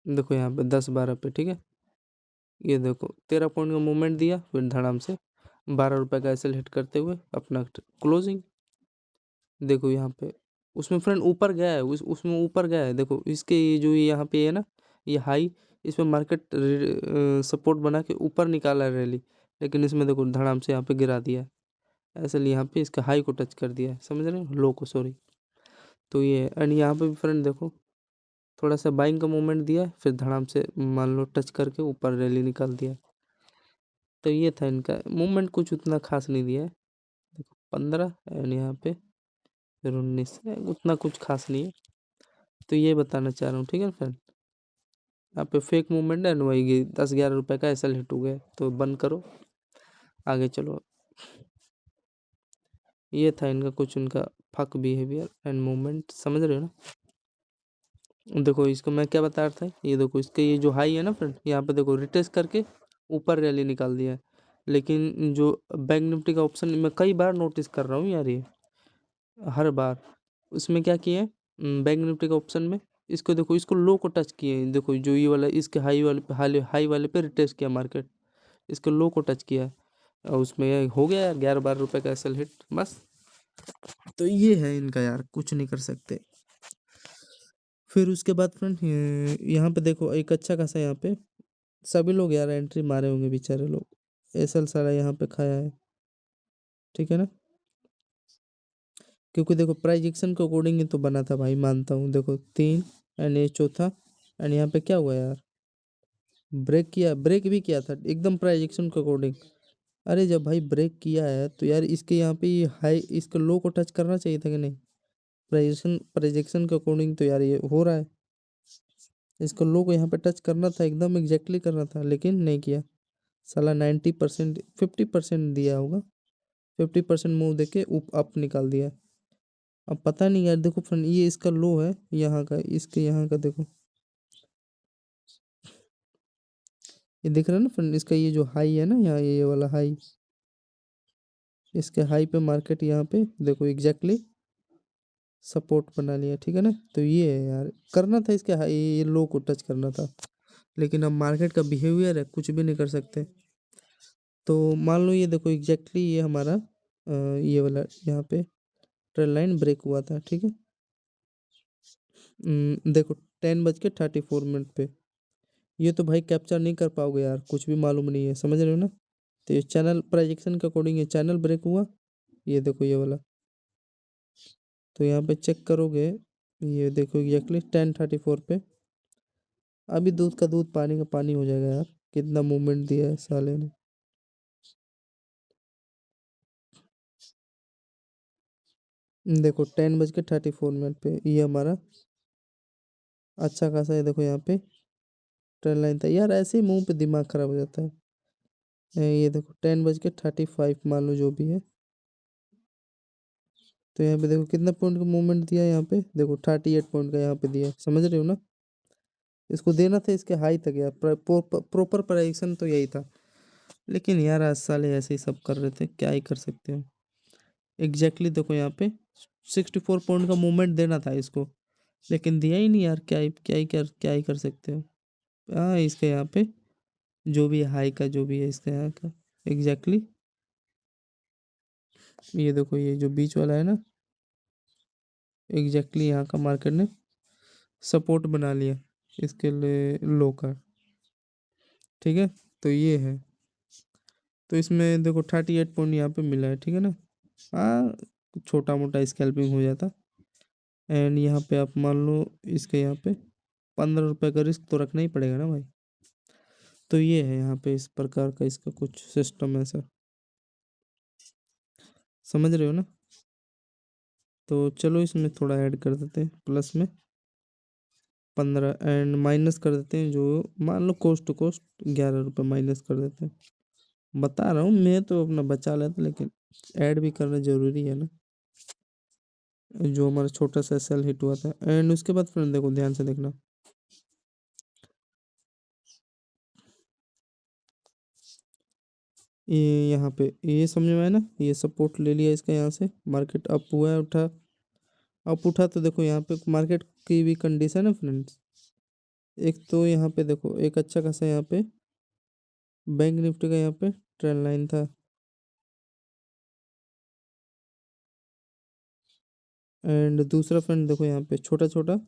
A: देखो यहाँ पे 10-12 पे, ठीक है, ये देखो 13 पॉइंट का मूवमेंट दिया, फिर धड़ाम से 12 रुपए का एसएल हिट करते हुए अपना क्लोजिंग। देखो यहाँ पे उसमें फ्रेंड ऊपर गया है, उसमें ऊपर गया है, देखो इसके ये जो यहाँ पे है ना, ये हाई, इसमें मार्केट सपोर्ट बना के ऊपर निकाला है रैली, लेकिन इसमें देखो धड़ाम से यहाँ पे गिरा दिया है, ऐसे यहाँ पे इसका हाई को टच कर दिया है, समझ रहे हो, लो को सॉरी। तो ये एंड यहाँ पे भी फ्रेंड देखो थोड़ा सा बाइंग का मूवमेंट दिया है, फिर धड़ाम से मान लो टच करके ऊपर रैली निकाल दिया। तो ये था इनका मूवमेंट, कुछ उतना खास नहीं दिया है, देखो 15 एंड यहाँ पे फिर 19 है, उतना कुछ खास नहीं है। तो ये बताना चाह रहा हूँ, ठीक है फ्रेंड, यहाँ पे फेक मूवमेंट है, वही 10-11 रुपए का एसएल हिट हो गया, तो बंद करो, आगे चलो। ये था इनका कुछ, उनका फक बिहेवियर एंड मूवमेंट, समझ रहे हो ना। देखो इसको मैं क्या बता रहा था, ये देखो इसके ये जो हाई है ना फ्रेंड, यहाँ पे देखो रिटेस्ट करके ऊपर रैली निकाल दिया है, लेकिन जो बैंक निफ्टी का ऑप्शन मैं कई बार नोटिस कर रहा हूँ यार, ये हर बार उसमें क्या किए हैं, बैंक निफ्टी का ऑप्शन में इसको देखो, इसको लो को टच किए हैं, देखो जो ये वाला इसके हाई वाले पे, हाई वाले पे रिटेस्ट किया मार्केट, इसको लो को टच किया है, और उसमें ये हो गया यार 11-12 रुपए का एसएल हिट बस। तो ये है इनका यार, कुछ नहीं कर सकते। फिर उसके बाद फ्रेंड यहाँ पे देखो एक अच्छा खासा, यहाँ पे सभी लोग यार एंट्री मारे होंगे बेचारे लोग, एसएल सारा यहाँ पे खाया है, ठीक है ना, क्योंकि देखो प्राइजेक्शन के अकॉर्डिंग ही तो बना था भाई, मानता हूँ, देखो 3 एंड ये चौथा, एंड यहाँ पे क्या हुआ यार, ब्रेक किया, ब्रेक भी किया था एकदम प्राइजेक्शन के अकॉर्डिंग। अरे जब भाई ब्रेक किया है तो यार इसके यहाँ पे ये हाई, इसके लो को टच करना चाहिए था कि नहीं, प्रोजेक्शन प्रोजेक्शन के अकॉर्डिंग तो यार ये हो रहा है, इसको लो को यहाँ पे टच करना था, एकदम एग्जैक्टली करना था, लेकिन नहीं किया साला। 90%, 50% दिया होगा, 50% मूव देके अप निकाल दिया। अब पता नहीं यार, देखो फ्रेंड ये इसका लो है यहाँ का, इसके यहाँ का देखो, ये दिख रहा है ना फ्रेंड, इसका ये जो हाई है ना यहाँ, ये वाला हाई, इसके हाई पे मार्केट यहाँ पे देखो एग्जैक्टली सपोर्ट बना लिया, ठीक है ना। तो ये है यार, करना था इसके हाई, ये लो को टच करना था, लेकिन अब मार्केट का बिहेवियर है, कुछ भी नहीं कर सकते। तो मान लो ये देखो एग्जैक्टली ये हमारा ये वाला यहाँ पे ट्रेल लाइन ब्रेक हुआ था, ठीक है। देखो 10:34 पे, ये तो भाई कैप्चर नहीं कर पाओगे यार, कुछ भी मालूम नहीं है, समझ रहे हो ना। तो ये चैनल प्रोजेक्शन के अकॉर्डिंग ये चैनल ब्रेक हुआ, ये देखो ये वाला, तो यहाँ पे चेक करोगे, ये देखो एग्जैक्टली 10:34 पे, अभी दूध का दूध पानी का पानी हो जाएगा यार, कितना मूवमेंट दिया है साले ने। देखो 10:34 पे ये हमारा अच्छा खासा है, देखो यहाँ पे ट्रेन लाइन था यार, ऐसे ही मुंह पे दिमाग खराब हो जाता है। ये देखो 10:35 मान लो जो भी है, तो यहाँ पे देखो कितना पॉइंट का मूवमेंट दिया है, यहाँ पे देखो 38 पॉइंट का यहाँ पे दिया है, समझ रहे हो ना। इसको देना था इसके हाई तक यार, प्रॉपर प्राइजेशन तो यही था, लेकिन यार आज साले ऐसे ही सब कर रहे थे, क्या ही कर सकते हो। एग्जैक्टली देखो यहाँ पे 64 पॉइंट का मूवमेंट देना था इसको, लेकिन दिया ही नहीं यार, क्या ही कर सकते हो। हाँ इसके यहाँ पे जो भी हाई का जो भी है इसका यहाँ का एग्जैक्टली ये देखो, ये जो बीच वाला है ना, एग्जैक्टली यहाँ का मार्केट ने सपोर्ट बना लिया इसके लिए लो का, ठीक है। तो ये है, तो इसमें देखो 38 पॉइंट यहाँ पे मिला है, ठीक है ना। हाँ छोटा मोटा स्कैल्पिंग हो जाता। एंड यहाँ पे आप मान लो इसके यहाँ पे 15 रुपये का रिस्क तो रखना ही पड़ेगा ना भाई। तो ये है यहाँ पे इस प्रकार का इसका कुछ सिस्टम है सर, समझ रहे हो ना। तो चलो इसमें थोड़ा ऐड कर देते हैं प्लस में 15 एंड माइनस कर देते हैं, जो मान लो कोस्ट टू कोस्ट 11 रुपये माइनस कर देते हैं। बता रहा हूँ मैं तो अपना बचा लेता, लेकिन ऐड भी करना जरूरी है ना, जो हमारा छोटा सा सेल हिट हुआ था। एंड उसके बाद फ्रेंड देखो ध्यान से देखना, ये यहाँ पे ये समझ में आया ना, ये सपोर्ट ले लिया इसका, यहाँ से मार्केट अप हुआ है, उठा अप उठा। तो देखो यहाँ पे मार्केट की भी कंडीशन है फ्रेंड्स, एक तो यहाँ पे देखो एक अच्छा खासा यहाँ पे बैंक निफ्टी का यहाँ पे ट्रेंड लाइन था। एंड दूसरा फ्रेंड देखो यहाँ पे छोटा छोटा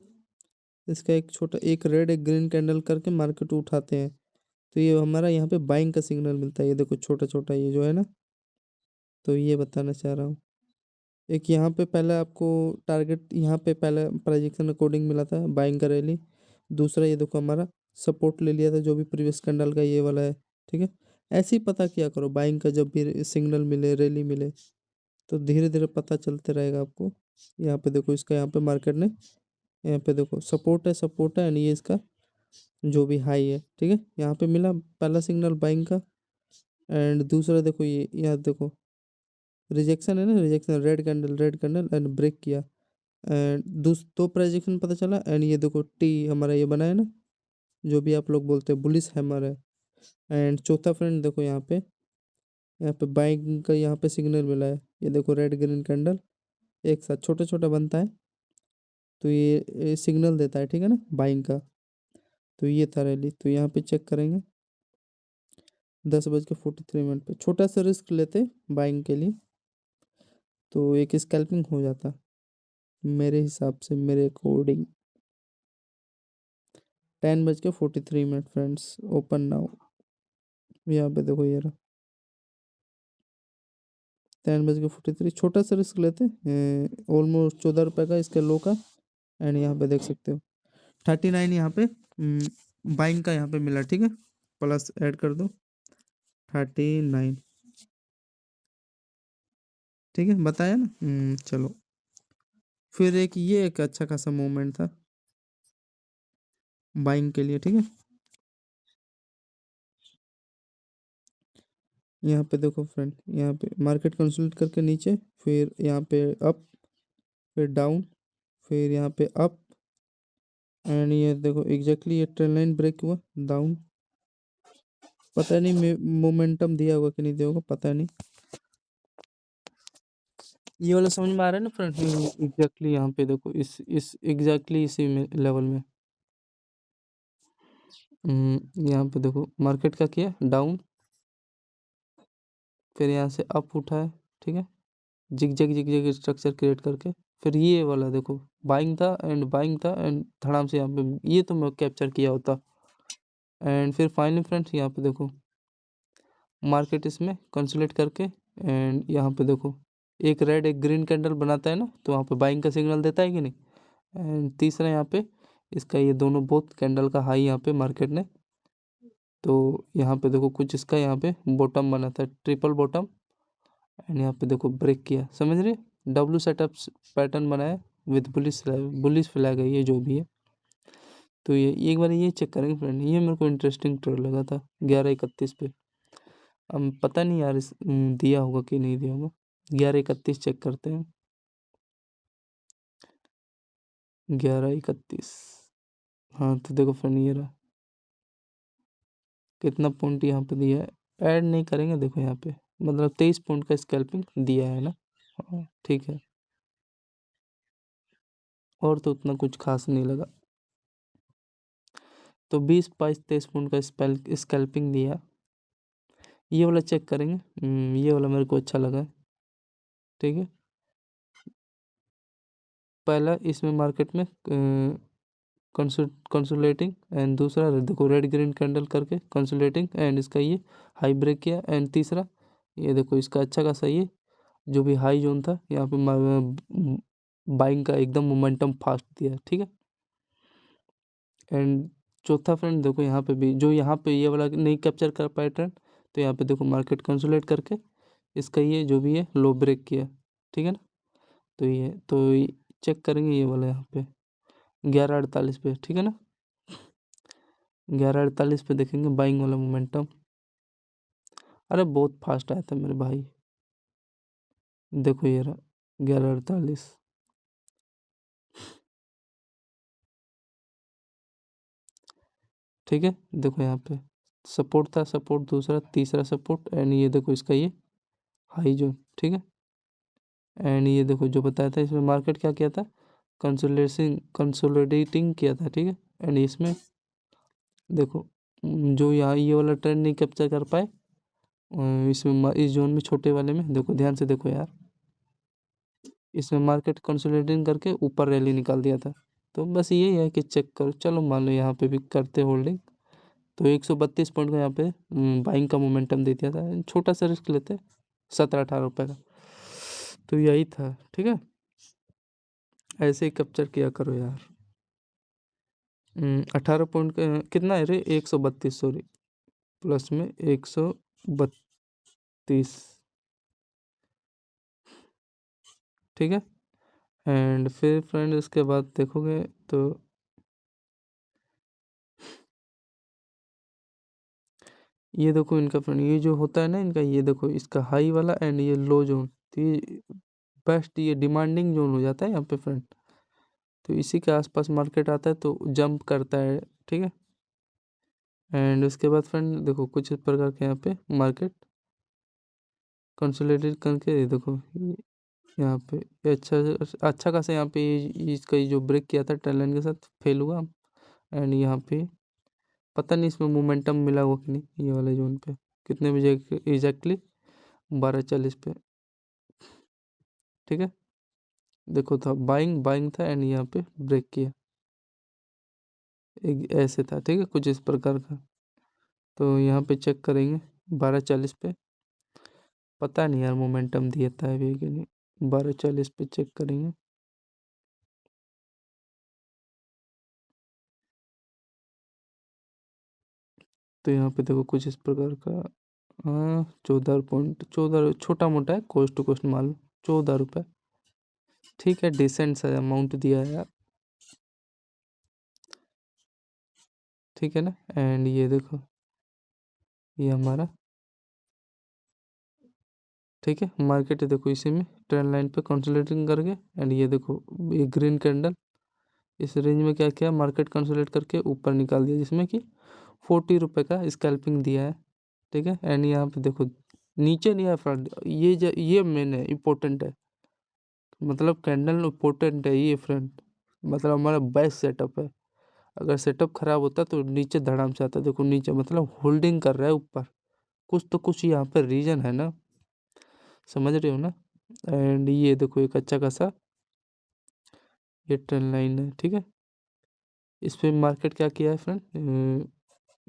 A: इसका एक छोटा एक रेड एक ग्रीन कैंडल करके मार्केट उठाते हैं, तो ये हमारा यहाँ पे बाइंग का सिग्नल मिलता है। ये देखो छोटा छोटा ये जो है ना, तो ये बताना चाह रहा हूँ। एक यहाँ पे पहले आपको टारगेट यहाँ पे पहले प्रोजेक्शन अकॉर्डिंग मिला था बाइंग का रैली। दूसरा ये देखो हमारा सपोर्ट ले लिया था जो भी प्रीवियस कैंडल का ये वाला है, ठीक है। ऐसे ही पता किया करो बाइंग का, जब भी सिग्नल मिले रैली मिले तो धीरे धीरे पता चलते रहेगा आपको। यहाँ पे देखो इसका यहाँ पे मार्केट ने यहाँ पे देखो सपोर्ट है एंड ये इसका जो भी हाई है, ठीक है। यहाँ पे मिला पहला सिग्नल बाइंग का। एंड दूसरा देखो ये यहाँ देखो रिजेक्शन है ना, rejection red candle and break किया। एंड दो प्रोजेक्शन पता चला। एंड ये देखो टी हमारा ये बना है ना, जो भी आप लोग बोलते हैं बुलिश हैमर है। एंड चौथा फ्रेंड देखो यहाँ पे बाइंग का यहाँ पे सिग्नल मिला है, ये देखो रेड ग्रीन कैंडल एक साथ छोटा छोटा बनता है, तो ये सिग्नल देता है, ठीक है ना, बाइंग का। तो ये था रैली, तो यहाँ पे चेक करेंगे 10:43 पे छोटा सा रिस्क लेते बाइंग के लिए, तो एक स्कैल्पिंग हो जाता मेरे हिसाब से, मेरे अकॉर्डिंग। 10:43 friends, open now. यहाँ पे देखो ये रहा 10:43, छोटा सा रिस्क लेते ऑलमोस्ट 14 रुपये का इसके लो का। एंड यहाँ पे देख सकते हो 39 यहाँ पे बाइंग का यहाँ पे मिला, ठीक है। प्लस ऐड कर दो 39, ठीक है बताया ना। चलो फिर एक ये एक अच्छा खासा मूवमेंट था बाइंग के लिए, ठीक है। यहाँ पे देखो फ्रेंड, यहाँ पे मार्केट कंसोलिडेट करके नीचे, फिर यहाँ पे अप, फिर डाउन, फिर यहाँ पे अप। एंड ये देखो एग्जैक्टली ये ट्रेंड लाइन ब्रेक हुआ डाउन। पता नहीं मोमेंटम दिया होगा कि नहीं दिया होगा, पता नहीं। ये वाला समझ में आ रहा है ना फ्रेंड, एग्जैक्टली यहाँ पे देखो इस एग्जैक्टली इसी में लेवल में यहाँ पे देखो मार्केट का किया डाउन, फिर यहाँ से अप उठा है, ठीक है। जिग जैग स्ट्रक्चर क्रिएट करके फिर ये वाला देखो बाइंग था एंड धड़ाम से यहाँ पे ये तो मैं कैप्चर किया होता। एंड फिर फाइनली फ्रेंड्स यहाँ पे देखो मार्केट इसमें कंसोलिडेट करके एंड यहाँ पे देखो एक रेड एक ग्रीन कैंडल बनाता है ना, तो वहाँ पे बाइंग का सिग्नल देता है कि नहीं। एंड तीसरा यहाँ पे इसका ये दोनों बोथ कैंडल का हाई यहाँ पे मार्केट ने, तो यहाँ पे देखो कुछ इसका यहाँ पे बॉटम बना था ट्रिपल बॉटम। एंड यहाँ पे देखो ब्रेक किया, समझ रहे, डब्लू सेटअप पैटर्न बनाया विद बुलिश फ्लैग है ये जो भी है। तो ये एक बार ये चेक करेंगे फ्रेंड, ये मेरे को इंटरेस्टिंग ट्रेड लगा था 11:31 पे। अब पता नहीं यार दिया होगा कि नहीं दिया होगा, 11:31 चेक करते हैं। 11:31। हाँ तो देखो फ्रेंड ये रहा, कितना पॉइंट यहाँ पे दिया है, ऐड नहीं करेंगे, देखो यहाँ पे मतलब 23 पॉइंट का स्कैल्पिंग दिया है ना। हाँ ठीक है, और तो उतना कुछ खास नहीं लगा। तो 20, 22, 23 पॉइंट का स्कैल्पिंग दिया। ये वाला चेक करेंगे, ये वाला मेरे को अच्छा लगा। ठीक है, पहला इसमें मार्केट में कंसोलिडेटिंग, एंड दूसरा देखो रेड ग्रीन कैंडल करके कंसोलिडेटिंग, एंड इसका ये हाई ब्रेक किया, एंड तीसरा ये देखो इसका अच्छा खासा ये जो भी हाई जोन था यहाँ पे बाइंग का एकदम मोमेंटम फास्ट दिया। ठीक है, एंड चौथा फ्रेंड देखो यहाँ पे भी जो यहाँ पे ये वाला नहीं कैप्चर कर पाए ट्रेंड, तो यहाँ पे देखो मार्केट कंसोलिडेट करके इसका ये जो भी है लो ब्रेक किया। ठीक है ना, तो ये चेक करेंगे ये वाला यहाँ पे 11:48 पे। ठीक है ना, 11:48 पे देखेंगे बाइंग वाला मोमेंटम। अरे बहुत फास्ट आया था मेरे भाई, देखो ये रहा 11:48। ठीक है, देखो यहाँ पे सपोर्ट था, सपोर्ट दूसरा तीसरा सपोर्ट, एंड ये देखो इसका ये हाई जो। ठीक है, एंड ये देखो जो बताया था इसमें मार्केट क्या किया था, कंसोलिडेटिंग किया था। ठीक है, एंड इसमें देखो जो यहाँ ये वाला ट्रेंड नहीं कैप्चर कर पाए, इसमें इस जोन में छोटे वाले में देखो ध्यान से देखो यार, इसमें मार्केट कंसोलिडेटिंग करके ऊपर रैली निकाल दिया था। तो बस यही है कि चेक करो, चलो मान लो यहाँ पे भी करते होल्डिंग, तो 132 पॉइंट का यहाँ पे बाइंग का मोमेंटम दे दिया था, छोटा सा रिस्क लेते 17-18 रुपए का, तो यही था। ठीक है, ऐसे ही कैप्चर किया करो यार। 18 पॉइंट का कितना है रे, 132, सॉरी, प्लस में 132। ठीक है, एंड फिर फ्रेंड इसके बाद देखोगे तो ये देखो इनका फ्रेंड ये जो होता है ना इनका, ये देखो इसका हाई वाला एंड ये लो जोन, तो ये बेस्ट ये डिमांडिंग जोन हो जाता है यहाँ पे फ्रेंड, तो इसी के आसपास मार्केट आता है तो जंप करता है। ठीक है, एंड उसके बाद फ्रेंड देखो कुछ इस प्रकार के यहाँ पे मार्केट कंसोलिडेट करके ये देखो यहाँ पे ये अच्छा खासा यहाँ पे इसका ये जो ब्रेक किया था ट्रेंड लाइन के साथ फेल हुआ, एंड यहाँ पे पता नहीं इसमें मोमेंटम मिला हुआ कि नहीं, ये वाले जोन पे कितने बजे एग्जैक्टली 12:40 पे। ठीक है, देखो था बाइंग बाइंग था, एंड यहाँ पे ब्रेक किया, एक ऐसे था। ठीक है, कुछ इस प्रकार का, तो यहाँ पे चेक करेंगे 12:40 पे, पता नहीं यार मोमेंटम दिया था अभी कि नहीं, 12:40 पे चेक करेंगे। तो यहाँ पे देखो कुछ इस प्रकार का, हाँ 14.14, छोटा मोटा है, कोस्ट टू कोस्ट माल 14 रुपये। ठीक है, डिसेंट सा अमाउंट दिया है यार। ठीक है ना, एंड ये देखो ये हमारा, ठीक है मार्केट है देखो इसी में ट्रेंड लाइन पे कंसोलिडेटिंग करके, एंड ये देखो ये ग्रीन कैंडल इस रेंज में क्या किया, मार्केट कंसोलिडेट करके ऊपर निकाल दिया, जिसमें कि 40 रुपये का स्कैल्पिंग दिया है। ठीक है, एंड यहाँ पे देखो नीचे नहीं है फ्रेंड, ये मेन है, इम्पोर्टेंट है, मतलब कैंडल इम्पोर्टेंट है ये फ्रेंड, मतलब हमारा बेस्ट सेटअप है। अगर सेटअप खराब होता तो नीचे धड़ाम से आता, देखो नीचे मतलब होल्डिंग कर रहा है ऊपर, कुछ तो कुछ यहाँ पे रीजन है ना, समझ रहे हो ना। एंड ये देखो एक अच्छा खासा ये ट्रेंड लाइन है। ठीक है, इस पे मार्केट क्या किया है फ्रेंड,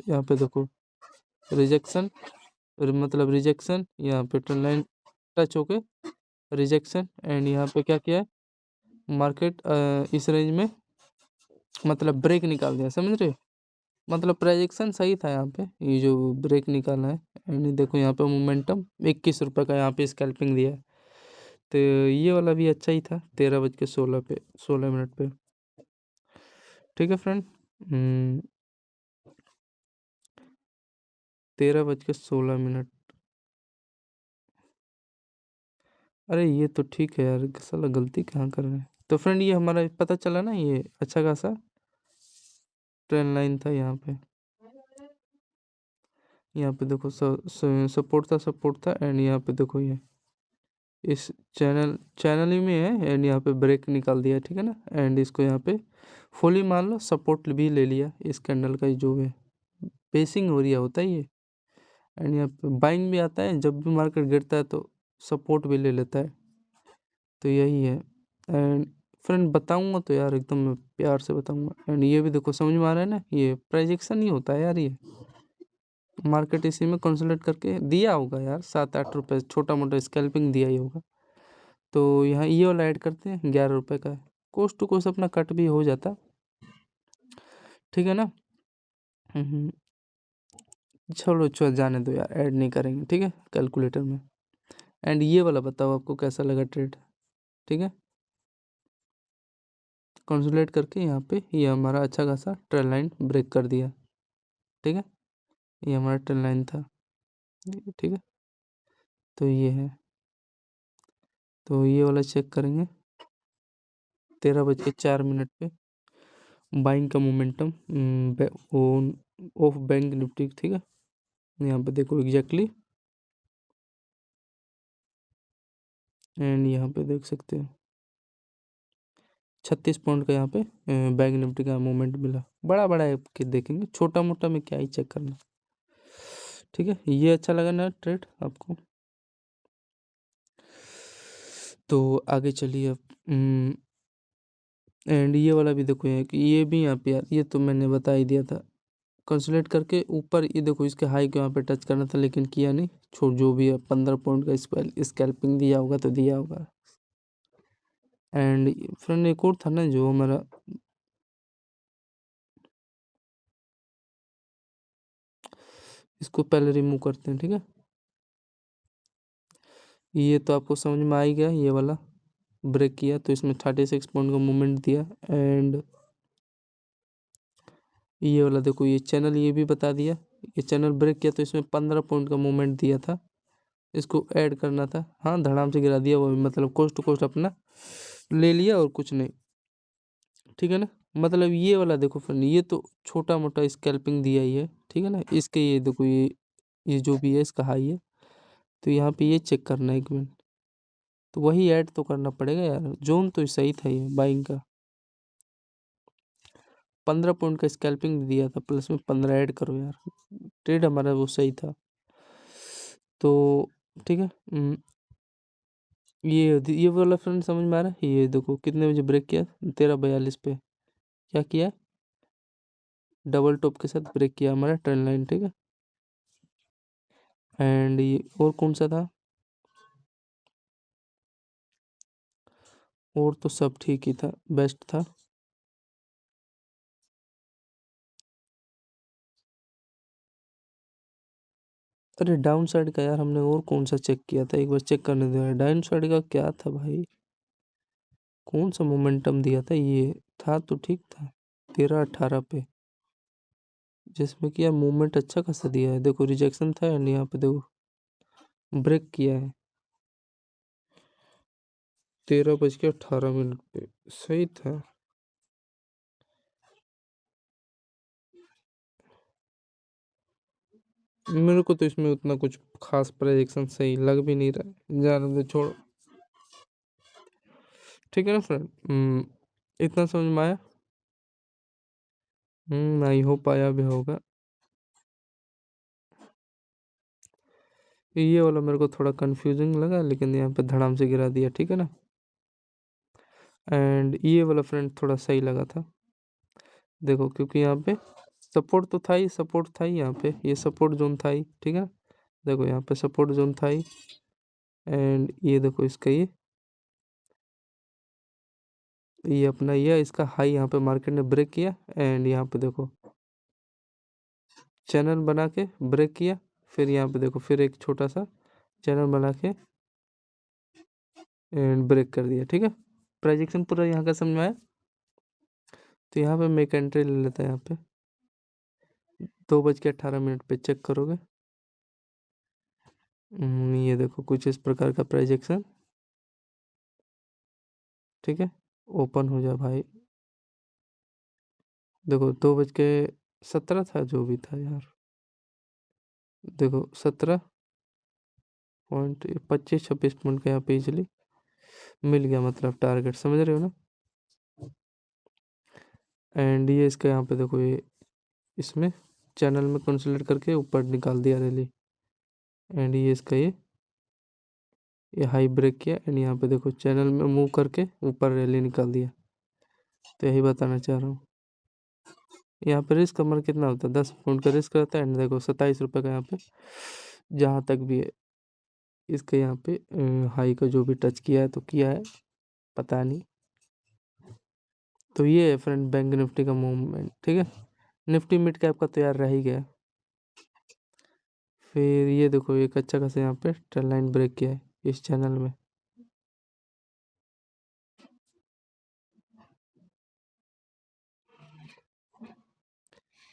A: यहाँ पे देखो रिजेक्शन, मतलब रिजेक्शन, यहाँ पे ट्रेंड लाइन टच होके रिजेक्शन, एंड यहाँ पे क्या किया है मार्केट इस रेंज में मतलब ब्रेक निकाल दिया, समझ रहे हो, मतलब प्रोजेक्शन सही था यहाँ पे, ये जो ब्रेक निकाला है, एंड देखो यहाँ पे मोमेंटम 21 रुपये का यहाँ पे स्कैल्पिंग दिया है, तो ये वाला भी अच्छा ही था 13:16 पे 16 मिनट पे। ठीक है फ्रेंड, 13:16। अरे ये तो ठीक है यार, साला गलती कहाँ कर रहे हैं। तो फ्रेंड ये हमारा पता चला ना, ये अच्छा खासा ट्रेंड लाइन था यहाँ पे देखो सपोर्ट था एंड यहाँ पे देखो ये इस चैनल ही में है एंड यहाँ पे ब्रेक निकाल दिया, ठीक है ना। एंड इसको यहाँ पे फुली मान लो सपोर्ट भी ले लिया इस कैंडल का, जो है पेसिंग हो रही है होता ही है। एंड यहाँ पे बाइंग भी आता है, जब भी मार्केट गिरता है तो सपोर्ट भी ले लेता है, तो यही है। एंड फ्रेंड बताऊंगा तो यार एकदम मैं प्यार से बताऊंगा। एंड ये भी देखो समझ में आ रहा है ना, ये प्रोजेक्शन ही होता है यार, ये मार्केट इसी में कंसोलिडेट करके दिया होगा यार, 7-8 रुपये छोटा मोटा स्कैल्पिंग दिया ही होगा। तो यहाँ ये वाला ऐड करते हैं, 11 रुपये का है, कोस्ट टू कोस्ट अपना कट भी हो जाता, ठीक है ना। हम्म, चलो चलो जाने दो यार, ऐड नहीं करेंगे, ठीक है, कैलकुलेटर में। एंड ये वाला बताओ आपको कैसा लगा ट्रेड, ठीक है। कंसोलिडेट करके यहाँ पे ये हमारा अच्छा खासा ट्रेंड लाइन ब्रेक कर दिया, ठीक है। ये हमारा ट्रेंड लाइन था, ठीक है। तो ये है, तो ये वाला चेक करेंगे 13:04 पे बाइंग का मोमेंटम ऑफ बैंक निफ्टी, ठीक है। यहाँ पे देखो एग्जैक्टली, एंड यहाँ पे देख सकते हो 36 पॉइंट का यहाँ पे बैंक निफ्टी का मूवमेंट मिला। बड़ा बड़ा है कि देखेंगे, छोटा मोटा में क्या ही चेक करना, ठीक है। ये अच्छा लगा ना ट्रेड आपको, तो आगे चलिए अब। एंड ये वाला भी देखो यहाँ कि ये भी यहाँ पे यार, ये तो मैंने बता ही दिया था, कंसोलिडेट करके ऊपर ये देखो इसके हाई को यहाँ पे टच करना था लेकिन किया नहीं, छोड़ जो भी है 15 पॉइंट का स्कैल्पिंग दिया होगा तो दिया होगा। एंड फ्रेंड एक और था ना जो हमारा, इसको पहले रिमूव करते हैं, ठीक है। ये तो आपको समझ में आ ही गया, ये वाला ब्रेक किया तो इसमें 36 पॉइंट का मूवमेंट दिया। एंड ये वाला देखो ये चैनल, ये भी बता दिया, ये चैनल ब्रेक किया तो इसमें 15 पॉइंट का मूवमेंट दिया था, इसको ऐड करना था। हाँ धड़ाम से गिरा दिया, वो भी मतलब कोस्ट टू कोस्ट अपना ले लिया और कुछ नहीं, ठीक है ना। मतलब ये वाला देखो फ्रेंड, ये तो छोटा मोटा स्कैल्पिंग दिया ही है, ठीक है ना। इसके ये देखो ये जो भी है इसका हाई है, तो यहाँ पे ये चेक करना है 1 मिनट, तो वही ऐड तो करना पड़ेगा यार, जोन तो सही था ये बाइंग का, 15 पॉइंट का स्कैल्पिंग दिया था, प्लस में 15 ऐड करो यार, ट्रेड हमारा वो सही था। तो ठीक है। ये वाला फ्रेंड समझ में आ रहा है, ये देखो कितने बजे ब्रेक किया, 13:42 पे क्या किया, डबल टॉप के साथ ब्रेक किया हमारा ट्रेंड लाइन, ठीक है। एंड ये और कौन सा था, और तो सब ठीक ही था, बेस्ट था। अरे डाउन साइड का यार हमने और कौन सा चेक किया था, एक बार चेक करने दो यार, डाउन साइड का क्या था भाई, कौन सा मोमेंटम दिया था, ये था तो ठीक था 13-18 पे, जिसमें कि यार मूवमेंट अच्छा खासा दिया है, देखो रिजेक्शन था एंड यहाँ पे देखो ब्रेक किया है 13:18 पे, सही था। मेरे को तो इसमें उतना कुछ खास प्रेडिक्शन सही लग भी नहीं रहा है, जाने दो छोड़ो, ठीक है ना फ्रेंड। इतना समझ में आया, आई होप आया भी होगा। ये वाला मेरे को थोड़ा कंफ्यूजिंग लगा लेकिन यहाँ पे धड़ाम से गिरा दिया, ठीक है ना। एंड ये वाला फ्रेंड थोड़ा सही लगा था, देखो क्योंकि यहाँ पे सपोर्ट था ही यहाँ पे, ये सपोर्ट जोन था ही, ठीक है। देखो यहाँ पे सपोर्ट जोन था ही, एंड ये देखो इसका ये अपना ये इसका हाई यहाँ पे मार्केट ने ब्रेक किया, एंड यहाँ पे देखो चैनल बना के ब्रेक किया, फिर यहाँ पे देखो फिर एक छोटा सा चैनल बना के एंड ब्रेक कर दिया, ठीक है। प्रोजेक्शन पूरा यहाँ का समझ में आया, तो यहाँ पे मैं एक एंट्री ले लेता है, यहाँ पे 2:18 पे चेक करोगे। ये देखो कुछ इस प्रकार का प्रोजेक्शन, ठीक है। ओपन हो जा भाई। देखो 2:17 था जो भी था यार। देखो 17.25-26 पॉइंट का यहाँ पे इजिली मिल गया, मतलब टारगेट, समझ रहे हो ना। एंड ये इसका यहाँ पे देखो, ये इसमें चैनल में कंसोलिडेट करके ऊपर निकाल दिया रैली। एंड ये इसका ये हाई ब्रेक किया एंड यहाँ पे देखो चैनल में मूव करके ऊपर रैली निकाल दिया। तो यही बताना चाह रहा हूँ। यहाँ पे रिस्क हमारा कितना होता है, 10 पॉइंट का रिस्क रहता है। एंड देखो 27 रुपये का यहाँ पे जहाँ तक भी है इसके यहाँ पे हाई का जो भी टच किया है तो किया है, पता नहीं। तो ये है फ्रेंड बैंक निफ्टी का मूवमेंट, ठीक है। निफ्टी मिड कैप का तो यार रह ही गया। फिर ये देखो एक अच्छा खासा यहाँ पे ट्रेंड लाइन ब्रेक किया है इस चैनल में।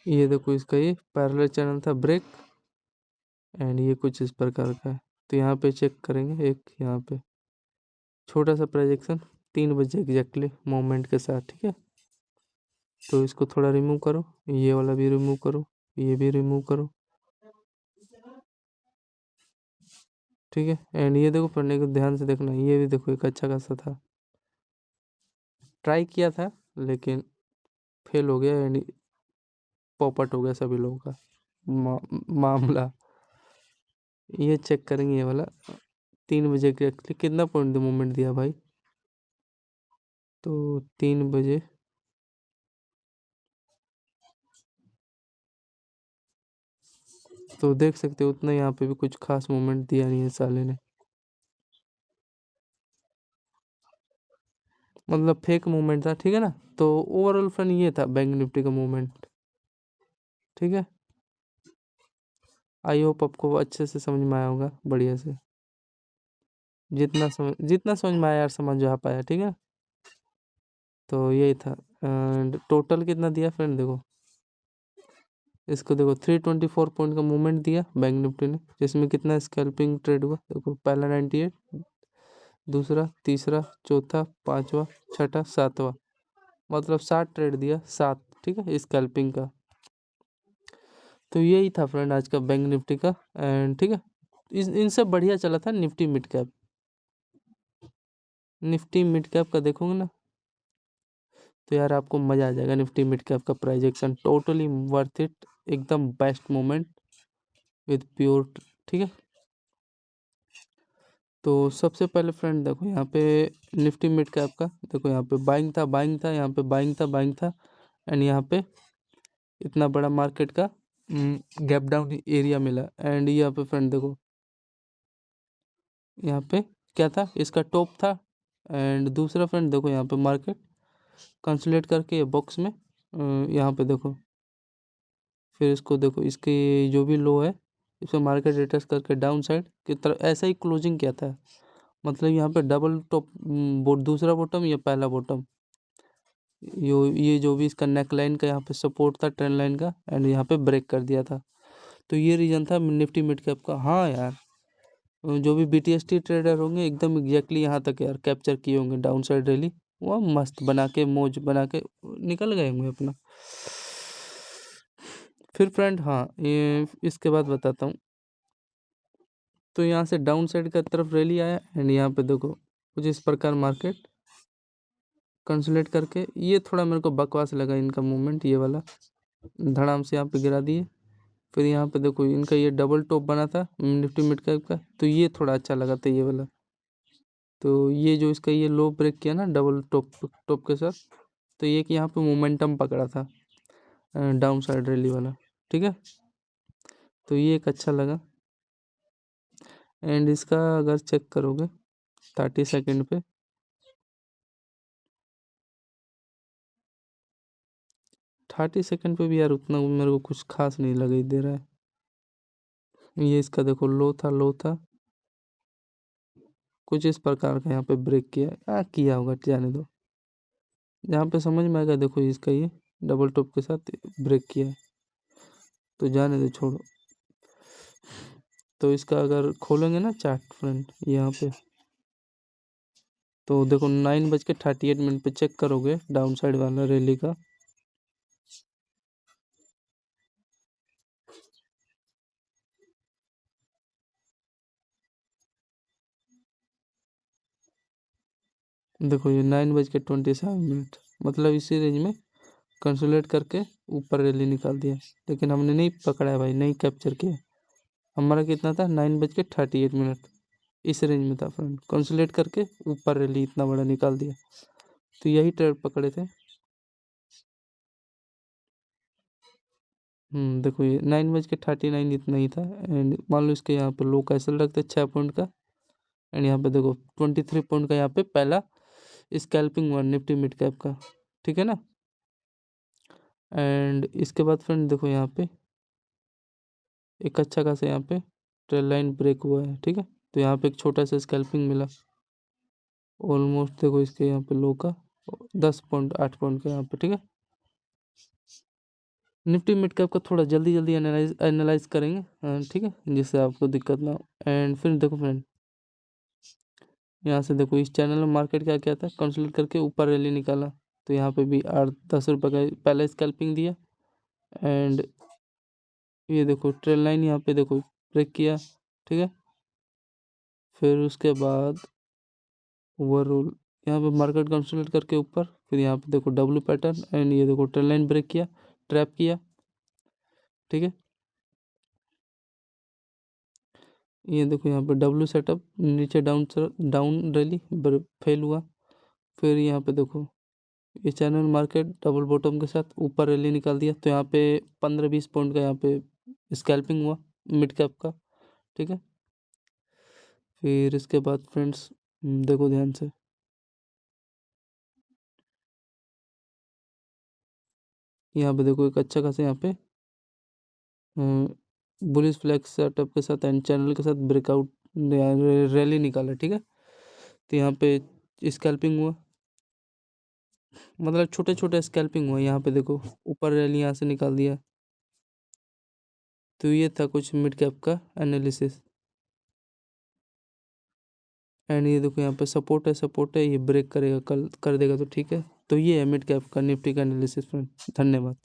A: ये देखो इसका ये पैरेलल चैनल था ब्रेक। एंड ये कुछ इस प्रकार का है। तो यहाँ पे चेक करेंगे एक यहाँ पे छोटा सा प्रोजेक्शन 3 बजे एग्जैक्टली मोमेंट के साथ, ठीक है। तो इसको थोड़ा रिमूव करो, ये वाला भी रिमूव करो, ये भी रिमूव करो, ठीक है। एंड ये देखो पढ़ने को ध्यान से देखना, ये भी देखो एक अच्छा खासा था, ट्राई किया था लेकिन फेल हो गया एंड पॉपट हो गया सभी लोगों का मामला। ये चेक करेंगे ये वाला 3 बजे एग्जैक्टली कितना पॉइंट मूवमेंट दिया भाई। तो 3 बजे तो देख सकते हो उतना यहाँ पे भी कुछ खास मूवमेंट दिया नहीं है साले ने, मतलब फेक मूवमेंट था, ठीक है ना। तो ओवरऑल फ्रेंड ये था बैंक निफ्टी का मूवमेंट, ठीक है। आई होप आपको अच्छे से समझ में आया होगा, बढ़िया से, जितना समझ में आया यार समझ आ पाया, ठीक है। तो यही था। एंड टोटल कितना दिया फ्रेंड, देखो इसको देखो 324 पॉइंट का मूवमेंट दिया बैंक निफ्टी ने, जिसमें कितना स्कैल्पिंग ट्रेड हुआ देखो, पहला 98, दूसरा, तीसरा, चौथा, पांचवा, छठा, सातवां, मतलब 60 ट्रेड दिया, 7, ठीक है, स्कैल्पिंग का। तो यही था फ्रेंड आज का बैंक निफ्टी का। एंड ठीक है, इनसे बढ़िया चला था Nifty mid cap. Nifty mid cap का देखोगे ना तो यार आपको मज़ा आ जाएगा। निफ्टी मिड कैप का प्राइजेक्शन टोटली वर्थ इट, एकदम बेस्ट मोमेंट विद प्योर, ठीक है। तो सबसे पहले फ्रेंड देखो यहाँ पे निफ्टी मिड कैप का देखो, यहाँ पे बाइंग था, बाइंग था, यहाँ पे बाइंग था, बाइंग था। एंड यहाँ पे इतना बड़ा मार्केट का गैप डाउन एरिया मिला। एंड यहाँ पे फ्रेंड देखो यहाँ पे क्या था, इसका टॉप था। एंड दूसरा फ्रेंड देखो यहाँ पे मार्केट कंसोलिडेट करके ये बॉक्स में यहाँ पे देखो, फिर इसको देखो इसके जो भी लो है इसमें मार्केट रिटर्स करके डाउन साइड की तरफ ऐसा ही क्लोजिंग किया था। मतलब यहाँ पे डबल टॉप, दूसरा बॉटम या पहला बॉटम, ये जो भी इसका नेक लाइन का यहाँ पे सपोर्ट था ट्रेंड लाइन का, एंड यहाँ पे ब्रेक कर दिया था। तो ये रीजन था निफ्टी मिड कैप का। हाँ यार, जो भी बीटीएसटी ट्रेडर होंगे एकदम एग्जैक्टली यहाँ तक यार कैप्चर किए होंगे डाउन साइड रैली, वो मस्त बना के मौज बना के निकल गए होंगे अपना। फिर फ्रेंड हाँ, ये इसके बाद बताता हूँ। तो यहाँ से डाउन साइड का तरफ रैली आया एंड यहाँ पे देखो कुछ इस प्रकार मार्केट कंसोलिडेट करके, ये थोड़ा मेरे को बकवास लगा इनका मूवमेंट, ये वाला धड़ाम से यहाँ पे गिरा दिए। फिर यहाँ पे देखो इनका ये डबल टॉप बना था निफ्टी मिड कैप का, तो ये थोड़ा अच्छा लगा था ये वाला। तो ये जो इसका ये लो ब्रेक किया ना डबल टॉप टॉप के साथ, तो ये कि यहाँ पे मोमेंटम पकड़ा था डाउन साइड रैली वाला, ठीक है। तो ये एक अच्छा लगा। एंड इसका अगर चेक करोगे 30 सेकेंड पे, 30 सेकेंड पे भी यार उतना मेरे को कुछ खास नहीं लगा दे रहा है। ये इसका देखो लो था, लो था, कुछ इस प्रकार का यहाँ पे ब्रेक किया, क्या किया होगा जाने दो। यहाँ पे समझ में आएगा, देखो इसका ये डबल टॉप के साथ ब्रेक किया है, तो जाने दो, छोड़ो। तो इसका अगर खोलेंगे ना चार्ट फ्रेंड यहाँ पे, तो देखो 9:38 पे चेक करोगे डाउन साइड वाला रैली का। देखो ये 9:27, मतलब इसी रेंज में कंसोलिडेट करके ऊपर रैली निकाल दिया, लेकिन हमने नहीं पकड़ा है भाई, नहीं कैप्चर किया। हमारा कितना था, 9:38, इस रेंज में था फ्रेंड, कंसोलिडेट करके ऊपर रैली इतना बड़ा निकाल दिया, तो यही ट्रेड पकड़े थे। देखो ये 9:39 इतना ही था। एंड मान लो इसके यहाँ पे लो कैसे रखते 6 पॉइंट का, एंड यहाँ पे देखो 23 पॉइंट का यहाँ पे पहला स्कैल्पिंग हुआ निफ्टी मिड कैप का, ठीक है ना। एंड इसके बाद फ्रेंड देखो यहाँ पे एक अच्छा खासा यहाँ पे ट्रेल लाइन ब्रेक हुआ है, ठीक है। तो यहाँ पे एक छोटा सा स्कैल्पिंग मिला, ऑलमोस्ट देखो इसके यहाँ पे लो का 10.8 पॉइंट का यहाँ पे, ठीक है। निफ्टी मिड कैप का थोड़ा जल्दी जल्दी एनालाइज करेंगे, ठीक है, जिससे आपको दिक्कत ना हो। एंड फिर देखो फ्रेंड यहाँ से देखो इस चैनल में मार्केट क्या क्या था, कंसोलिडेट करके ऊपर रैली निकाला, तो यहाँ पे भी 8-10 रुपये का पहले स्कैल्पिंग दिया। एंड ये देखो ट्रेल लाइन यहाँ पे देखो ब्रेक किया, ठीक है। फिर उसके बाद ओवरऑल यहाँ पे मार्केट कंसोलिडेट करके ऊपर, फिर यहाँ पे देखो डब्ल्यू पैटर्न, एंड ये देखो ट्रेल लाइन ब्रेक किया, ट्रैप किया, ठीक है। ये देखो यहाँ पे डब्ल्यू सेटअप नीचे डाउन रैली फेल हुआ। फिर यहाँ पे देखो ये चैनल मार्केट डबल बॉटम के साथ ऊपर रैली निकाल दिया, तो यहाँ पे 15-20 पॉइंट का यहाँ पे स्कैल्पिंग हुआ मिड कैप का, ठीक है। फिर इसके बाद फ्रेंड्स देखो ध्यान से, यहाँ पे देखो एक अच्छा खासा यहाँ पे बुलिश फ्लैग सेटअप के साथ एंड चैनल के साथ ब्रेकआउट रैली निकाला, ठीक है। तो यहाँ पे स्कैल्पिंग हुआ, मतलब छोटे छोटे स्कैल्पिंग हुआ, यहाँ पे देखो ऊपर रैली यहाँ से निकाल दिया। तो ये था कुछ मिड कैप का एनालिसिस। एंड ये देखो यहाँ पे सपोर्ट है, ये ब्रेक करेगा कल कर देगा तो ठीक है। तो ये है मिड कैप का निफ्टी का एनालिसिस फ्रेंड, धन्यवाद।